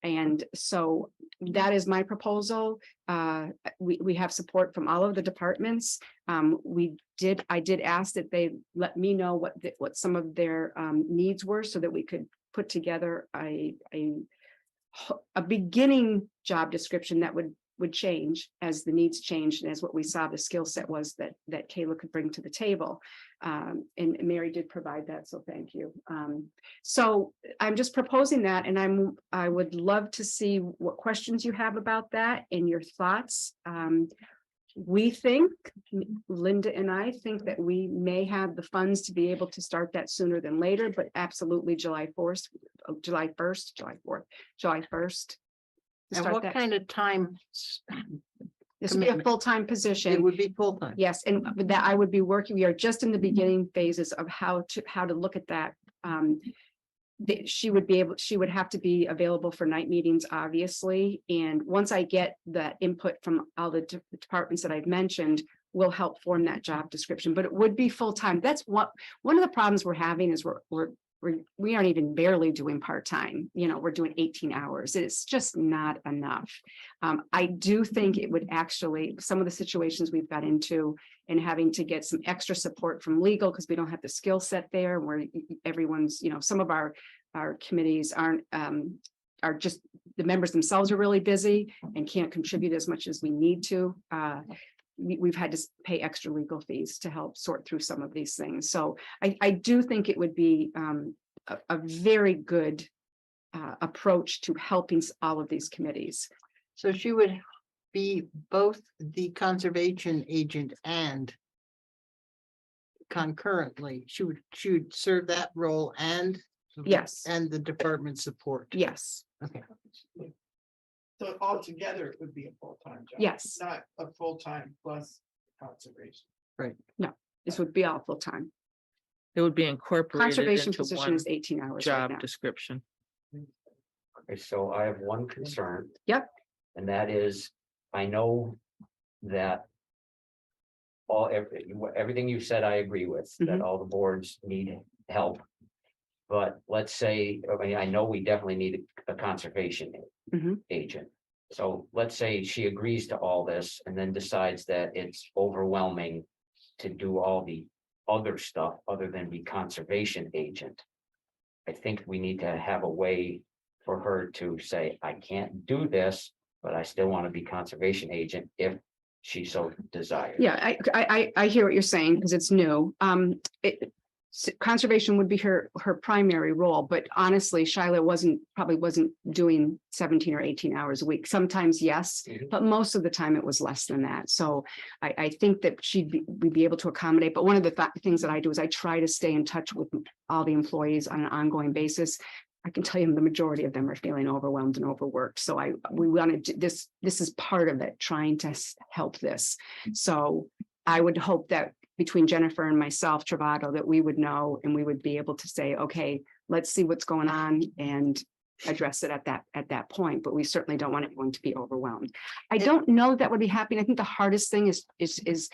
And so that is my proposal. We have support from all of the departments. I did ask that they let me know what some of their needs were, so that we could put together a beginning job description that would change as the needs changed, and as what we saw the skill set was that Kayla could bring to the table. And Mary did provide that, so thank you. So I'm just proposing that, and I would love to see what questions you have about that and your thoughts. We think, Linda and I think, that we may have the funds to be able to start that sooner than later, but absolutely July 1st. And what kind of time? This would be a full-time position. It would be full-time. Yes, and with that I would be working. We are just in the beginning phases of how to look at that. She would have to be available for night meetings, obviously. And once I get the input from all the departments that I've mentioned, will help form that job description. But it would be full-time. That's one of the problems we're having is we aren't even barely doing part-time. We're doing 18 hours. It's just not enough. I do think it would actually, some of the situations we've got into and having to get some extra support from legal, because we don't have the skill set there, where everyone's, some of our committees are just, the members themselves are really busy and can't contribute as much as we need to. We've had to pay extra legal fees to help sort through some of these things. So I do think it would be a very good approach to helping all of these committees. So she would be both the conservation agent and concurrently, she would serve that role and yes, and the department support. Yes. Okay. So altogether, it would be a full-time job. Yes. Not a full-time plus conservation. Right. No, this would be all full-time. It would be incorporated Conservation into position one is 18 hours right job now. description. Okay, so I have one concern. Yep. And that is, I know that everything you said, I agree with, that all the boards need help. But let's say, I know we definitely need a conservation agent. So let's say she agrees to all this and then decides that it's overwhelming to do all the other stuff other than be conservation agent. I think we need to have a way for her to say, I can't do this, but I still want to be conservation agent if she so desires. Yeah, I hear what you're saying, because it's new. conservation would be her primary role, but honestly, Shyla probably wasn't doing 17 or 18 hours a week. Sometimes, yes, but most of the time it was less than that. So I think that we'd be able to accommodate. But one of the things that I do is I try to stay in touch with all the employees on an ongoing basis. I can tell you the majority of them are feeling overwhelmed and overworked. So we wanted to, this is part of it, trying to help this. So I would hope that between Jennifer and myself, Travato, that we would know and we would be able to say, okay, let's see what's going on and address it at that point. But we certainly don't want anyone to be overwhelmed. I don't know that would be happening. I think the hardest thing is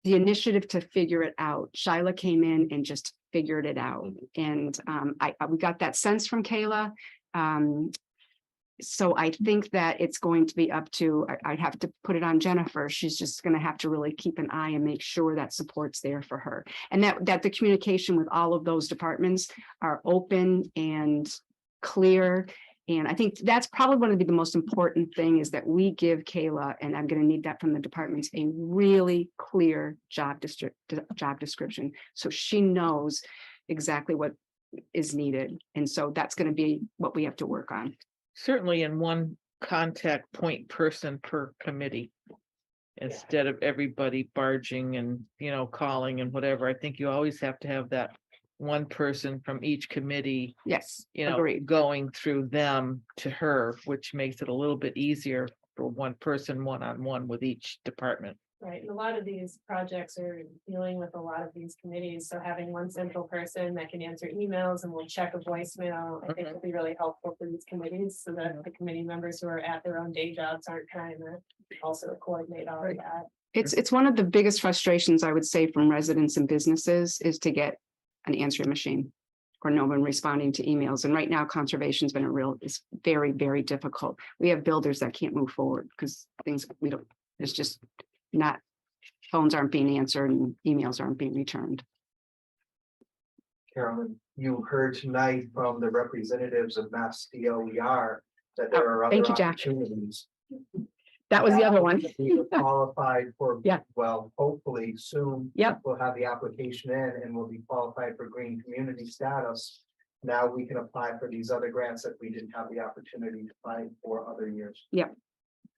the initiative to figure it out. Shyla came in and just figured it out. And we got that sense from Kayla. So I think that it's going to be up to, I'd have to put it on Jennifer. She's just going to have to really keep an eye and make sure that support's there for her. And that the communication with all of those departments are open and clear. And I think that's probably going to be the most important thing, is that we give Kayla, and I'm going to need that from the departments, a really clear job description. So she knows exactly what is needed. And so that's going to be what we have to work on. Certainly in one contact point person per committee. Instead of everybody barging and, calling and whatever. I think you always have to have that one person from each committee. Yes, agreed. Going through them to her, which makes it a little bit easier for one person, one-on-one with each department. Right, and a lot of these projects are dealing with a lot of these committees, so having one central person that can answer emails and will check a voicemail, I think will be really helpful for these committees, so that the committee members who are at their own day jobs aren't trying to also coordinate all of that. It's one of the biggest frustrations, I would say, from residents and businesses, is to get an answering machine or no one responding to emails. And right now, conservation's been it's very, very difficult. We have builders that can't move forward because it's just not, phones aren't being answered and emails aren't being returned. Carolyn, you heard tonight from the representatives of Mass DOER that there are other Thank you, Jack. opportunities. That was the other one. We qualified for, Yeah. well, hopefully soon. Yep. We'll have the application in and we'll be qualified for green community status. Now we can apply for these other grants that we didn't have the opportunity to apply for other years. Yep.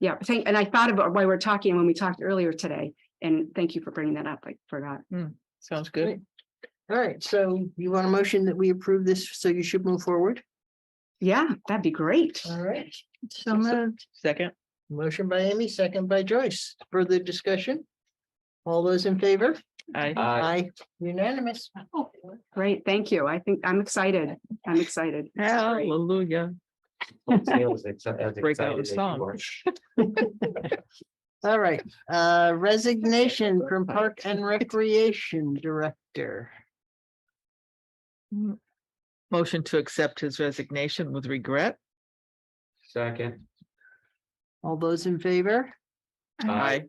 Yeah, and I thought about why we're talking when we talked earlier today, and thank you for bringing that up. I forgot. Sounds good. All right, so you want a motion that we approve this, so you should move forward? Yeah, that'd be great. All right. So moved. Second. Motion by Amy, second by Joyce. Further discussion? All those in favor? Aye. Aye. Unanimous. Great, thank you. I think I'm excited. I'm excited. Hallelujah. Break out the song. All right, resignation from Park and Recreation Director. Motion to accept his resignation with regret. Second. All those in favor? Aye.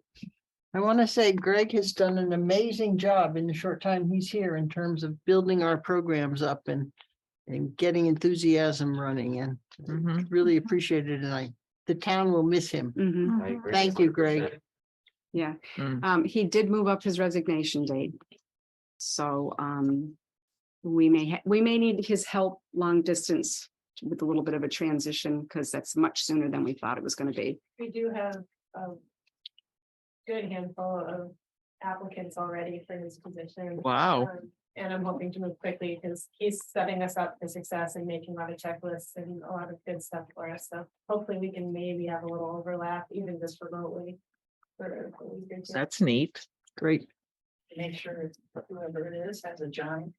I want to say Greg has done an amazing job in the short time he's here in terms of building our programs up and getting enthusiasm running, and really appreciate it. And the town will miss him. Thank you, Greg. Yeah, he did move up his resignation date. So we may need his help long distance with a little bit of a transition, because that's much sooner than we thought it was going to be. We do have a good handful of applicants already for his position. Wow. And I'm hoping to move quickly because he's setting us up for success and making a lot of checklists and a lot of good stuff for us. So hopefully we can maybe have a little overlap, even just remotely. That's neat. Great. Make sure whoever it is has a John.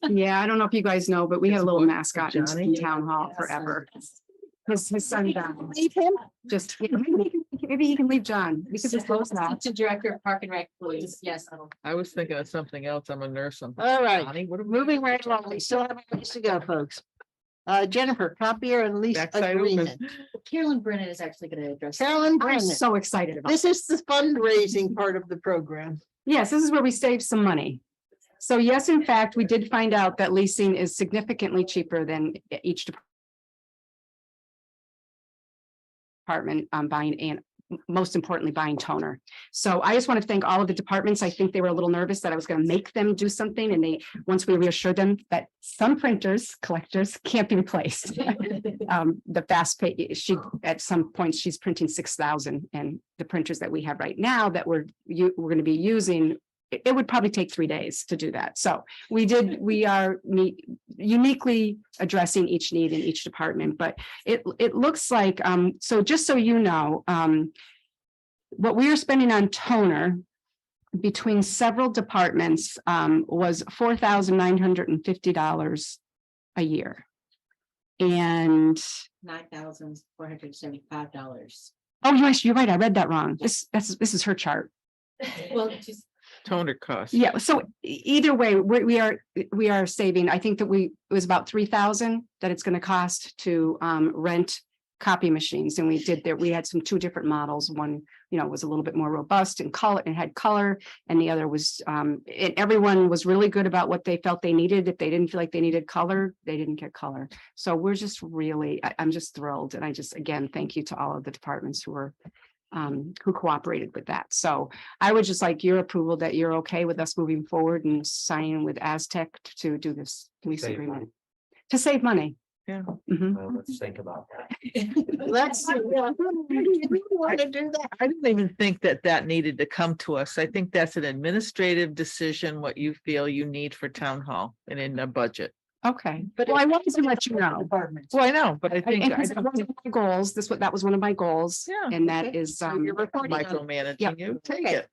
Yeah, I don't know if you guys know, but we had a little mascot in Johnny? town hall forever. His son John. Leave him. Just maybe he can leave John. We could just close that. To Director of Park and Rec, please. Yes. I was thinking of something else. I'm a nurse. All right, Johnny, what are we- moving right along. We still have a ways to go, folks. Jennifer, copier and lease Backside open. agreement. Carolyn Brennan is actually going to address. Carolyn I'm Brennan. so excited about This is the fundraising part of the program. Yes, this is where we save some money. So yes, in fact, we did find out that leasing is significantly cheaper than each department buying most importantly, buying toner. So I just want to thank all of the departments. I think they were a little nervous that I was going to make them do something, and once we reassured them that some collectors can't be replaced. The fast pay, at some point, she's printing 6,000, and the printers that we have right now that we're going to be using, it would probably take 3 days to do that. So we are uniquely addressing each need in each department, but it looks like, so just so you know, what we are spending on toner between several departments was $4,950 a year. And $9,475. oh, yes, you're right. I read that wrong. This is her chart. Well, just Toner cost. Yeah, so either way, we are saving. I think that it was about 3,000 that it's going to cost to rent copy machines, and we had two different models. One, was a little bit more robust and had color, and the other was and everyone was really good about what they felt they needed. If they didn't feel like they needed color, they didn't get color. So we're just I'm just thrilled, and I just again thank you to all of the departments who cooperated with that. So I would just like your approval that you're okay with us moving forward and signing with Aztec to do this lease Save agreement money. to save money. Yeah. Mhm. Well, let's think about that. Let's, we want to do that. I didn't even think that needed to come to us. I think that's an administrative decision, what you feel you need for town hall and in the budget. Okay, but I wanted to let you know. Departments. Well, I know, but I think And it's one of my goals, that was one of my goals. Yeah, And that okay. is, So you're reporting on it. micromanaging Yep. you, take Okay. it.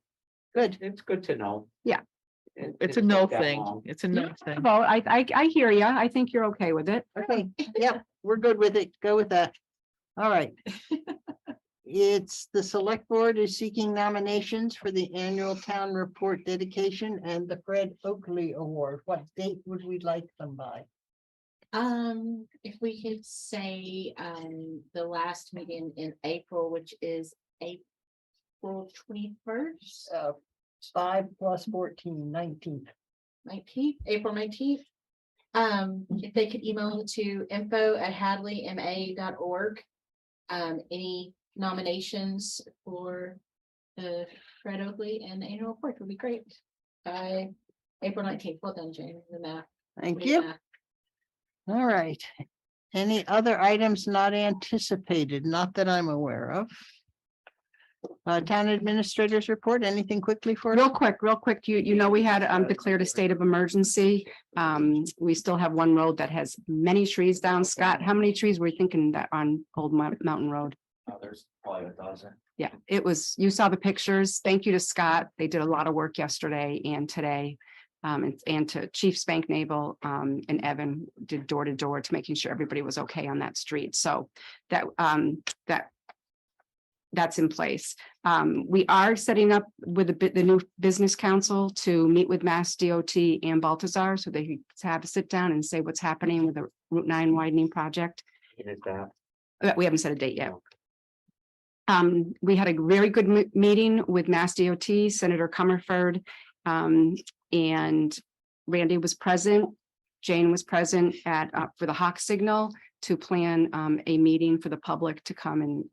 Good. It's good to know. Yeah. It's a no thing. It's a no thing. well, I hear you. I think you're okay with it. Okay, yep, we're good with it. Go with that. All right. It's the select board is seeking nominations for the annual town report dedication and the Fred Oakley Award. What date would we like them by? If we could say, the last meeting in April, which is April 21st, 5 + 14, 19th. 19th, April 19th. If they could email it to info@hadleyma.org. Any nominations for the Fred Oakley and the annual report would be great. By April 19th, well done, Jane, the math. Thank Great you. math. All right. Any other items not anticipated, not that I'm aware of? Town administrators report, anything quickly for us? Real quick, you know, we had declared a state of emergency. We still have one road that has many trees down. Scott, how many trees were you thinking that on Old Mountain Road? There's probably 1,000. Yeah, you saw the pictures. Thank you to Scott. They did a lot of work yesterday and today. And to Chief Spank Naval and Evan did door to door to making sure everybody was okay on that street. So that's in place. We are setting up with the new business council to meet with Mass DOT and Baltazar so they can have a sit down and say what's happening with the Route 9 widening project. We haven't set a date yet. We had a very good meeting with Mass DOT, Senator Comerford, and Randy was present. Jane was present for the Hawk Signal to plan a meeting for the public to come and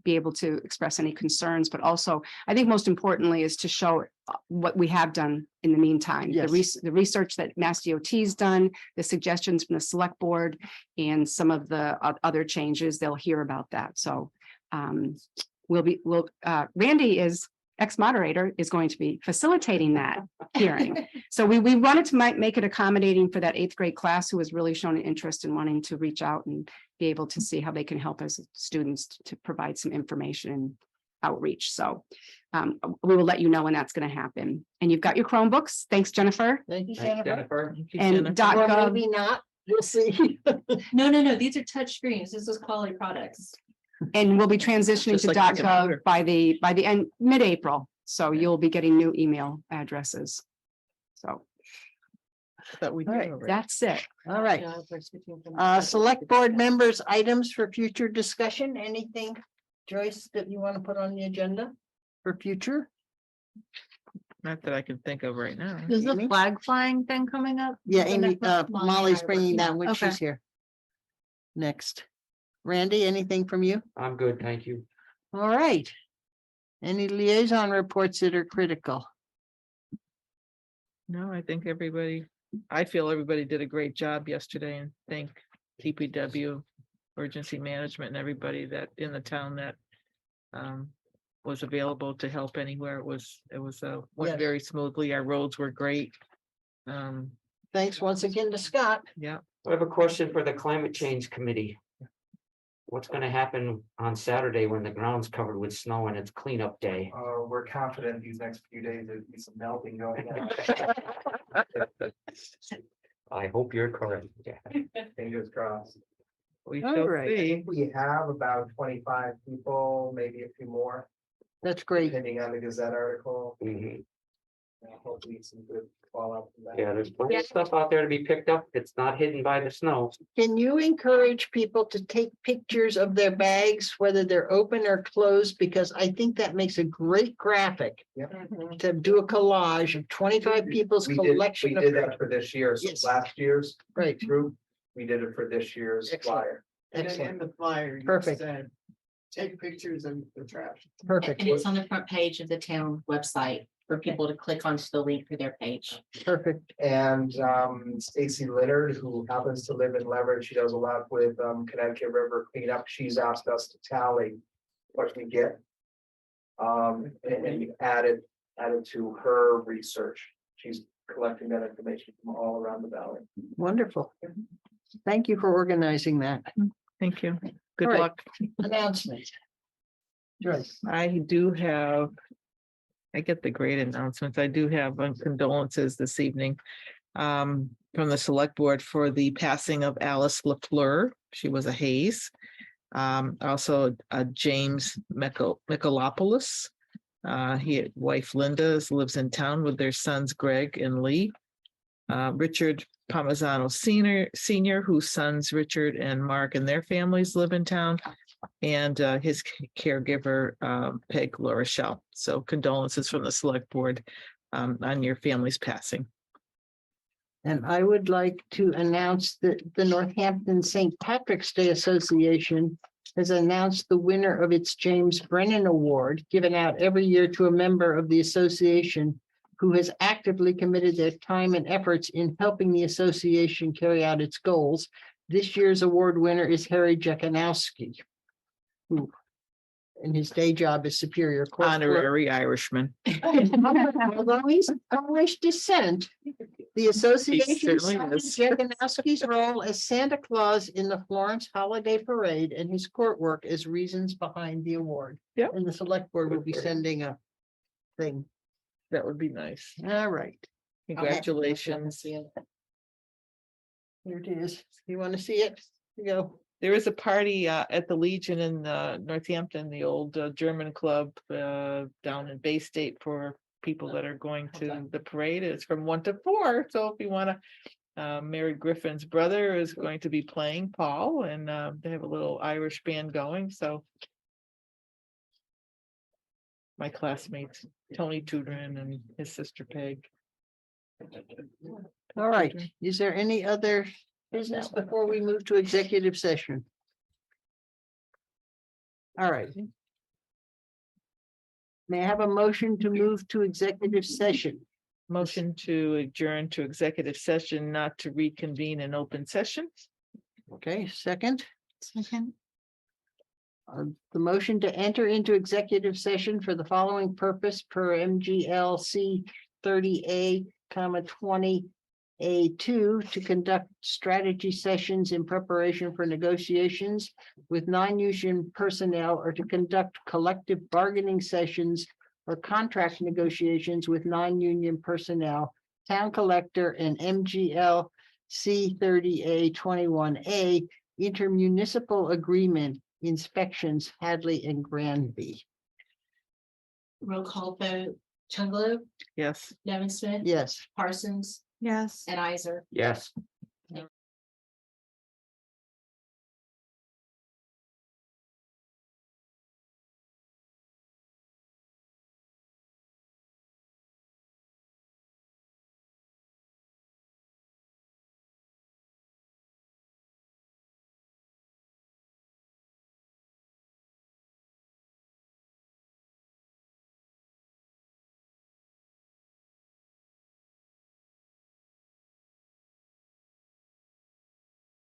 be able to express any concerns, but also I think most importantly is to show what we have done in the meantime. Yes. The research that Mass DOT's done, the suggestions from the select board, and some of the other changes, they'll hear about that. So Randy is ex-moderator is going to be facilitating that hearing. So we wanted to make it accommodating for that 8th grade class who has really shown an interest in wanting to reach out and be able to see how they can help as students to provide some information and outreach. So we will let you know when that's going to happen. And you've got your Chromebooks. Thanks, Jennifer. Thank you, Thanks, Jennifer. And Or .gov. maybe not, we'll see. No, these are touch screens. This is quality products. And we'll be transitioning Just to like a .gov computer. by the end, mid-April. So you'll be getting new email addresses. So That we All right, did already. that's it. All right. Select board members, items for future discussion. Anything, Joyce, that you want to put on the agenda for future? Not that I can think of right now. Is the Amy? flag flying thing coming up? Yeah, The Amy, next- Molly's bringing that when Okay. she's here. Next. Randy, anything from you? I'm good, thank you. All right. Any liaison reports that are critical? No, I think I feel everybody did a great job yesterday and thank DPW, emergency management and everybody that in the town that was available to help anywhere. It was went Yes. very smoothly. Our roads were great. Thanks once again to Scott. Yeah. I have a question for the climate change committee. What's gonna happen on Saturday when the ground's covered with snow and it's cleanup day? We're confident these next few days, there'll be some melting going on. I hope you're correct. Yeah. Fingers crossed. We All shall right. see. We have about 25 people, maybe a few more, That's great. depending on the Gazette article. Mhm. Hopefully some good fallout from that. Yeah, there's plenty of stuff out there to be picked up. It's not hidden by the snow. Can you encourage people to take pictures of their bags, whether they're open or closed? Because I think that makes a great graphic to do a collage of 25 people's We collection of. did that for this year, so Yes. last year's Right. group, we did it for this year's Excellent. flyer. And Excellent. in the flyer, you Perfect. said, take pictures of the trash. Perfect. And it's on the front page of the town website for people to click onto the link for their page. Perfect. And Stacy Leonard, who happens to live in Leverage, she does a lot with Connecticut River cleanup. She's asked us to tally what we get. And add it to her research. She's collecting that information from all around the valley. Wonderful. Thank you for organizing that. Thank you. Good All right. luck. Announcement. Joyce. I get the great announcements. I do have condolences this evening from the select board for the passing of Alice LaFleur. She was a Hayes. Also James Michaelopoulos. Wife Linda lives in town with their sons Greg and Lee. Richard Palmisano Senior, whose sons Richard and Mark and their families live in town. And his caregiver, Peg LaRochelle. So condolences from the select board on your family's passing. And I would like to announce that the Northampton St. Patrick's Day Association has announced the winner of its James Brennan Award, given out every year to a member of the association who has actively committed their time and efforts in helping the association carry out its goals. This year's award winner is Harry Jekanowski, who in his day job is Superior Court. Honorary Irishman. Although he's Irish descent, the association certainly cited is. Jekanowski's role as Santa Claus in the Florence Holiday Parade and his court work as reasons behind the award. Yep. And the select board will be sending a thing. That would be nice. All right, Congratulations. here it is. You want to see it? You go. There is a party at the Legion in Northampton, the old German club down in Bay State for people that are going to the parade. It's from 1 to 4. So if you want to, Mary Griffin's brother is going to be playing Paul, and they have a little Irish band going. So my classmates, Tony Tudrin and his sister Peg. All right, is there any other business before we move to executive session? All right. May I have a motion to move to executive session? Motion to adjourn to executive session, not to reconvene in open session. Okay, second. Second. The motion to enter into executive session for the following purpose per MGLC 30A, 20A2 to conduct strategy sessions in preparation for negotiations with non-union personnel or to conduct collective bargaining sessions or contract negotiations with non-union personnel, town collector and MGL C30A 21A intermunicipal agreement inspections Hadley and Granby. Roll call vote, Chungalo, Yes. Nevin Smith. Yes. Parsons Yes. and Isaac. Yes.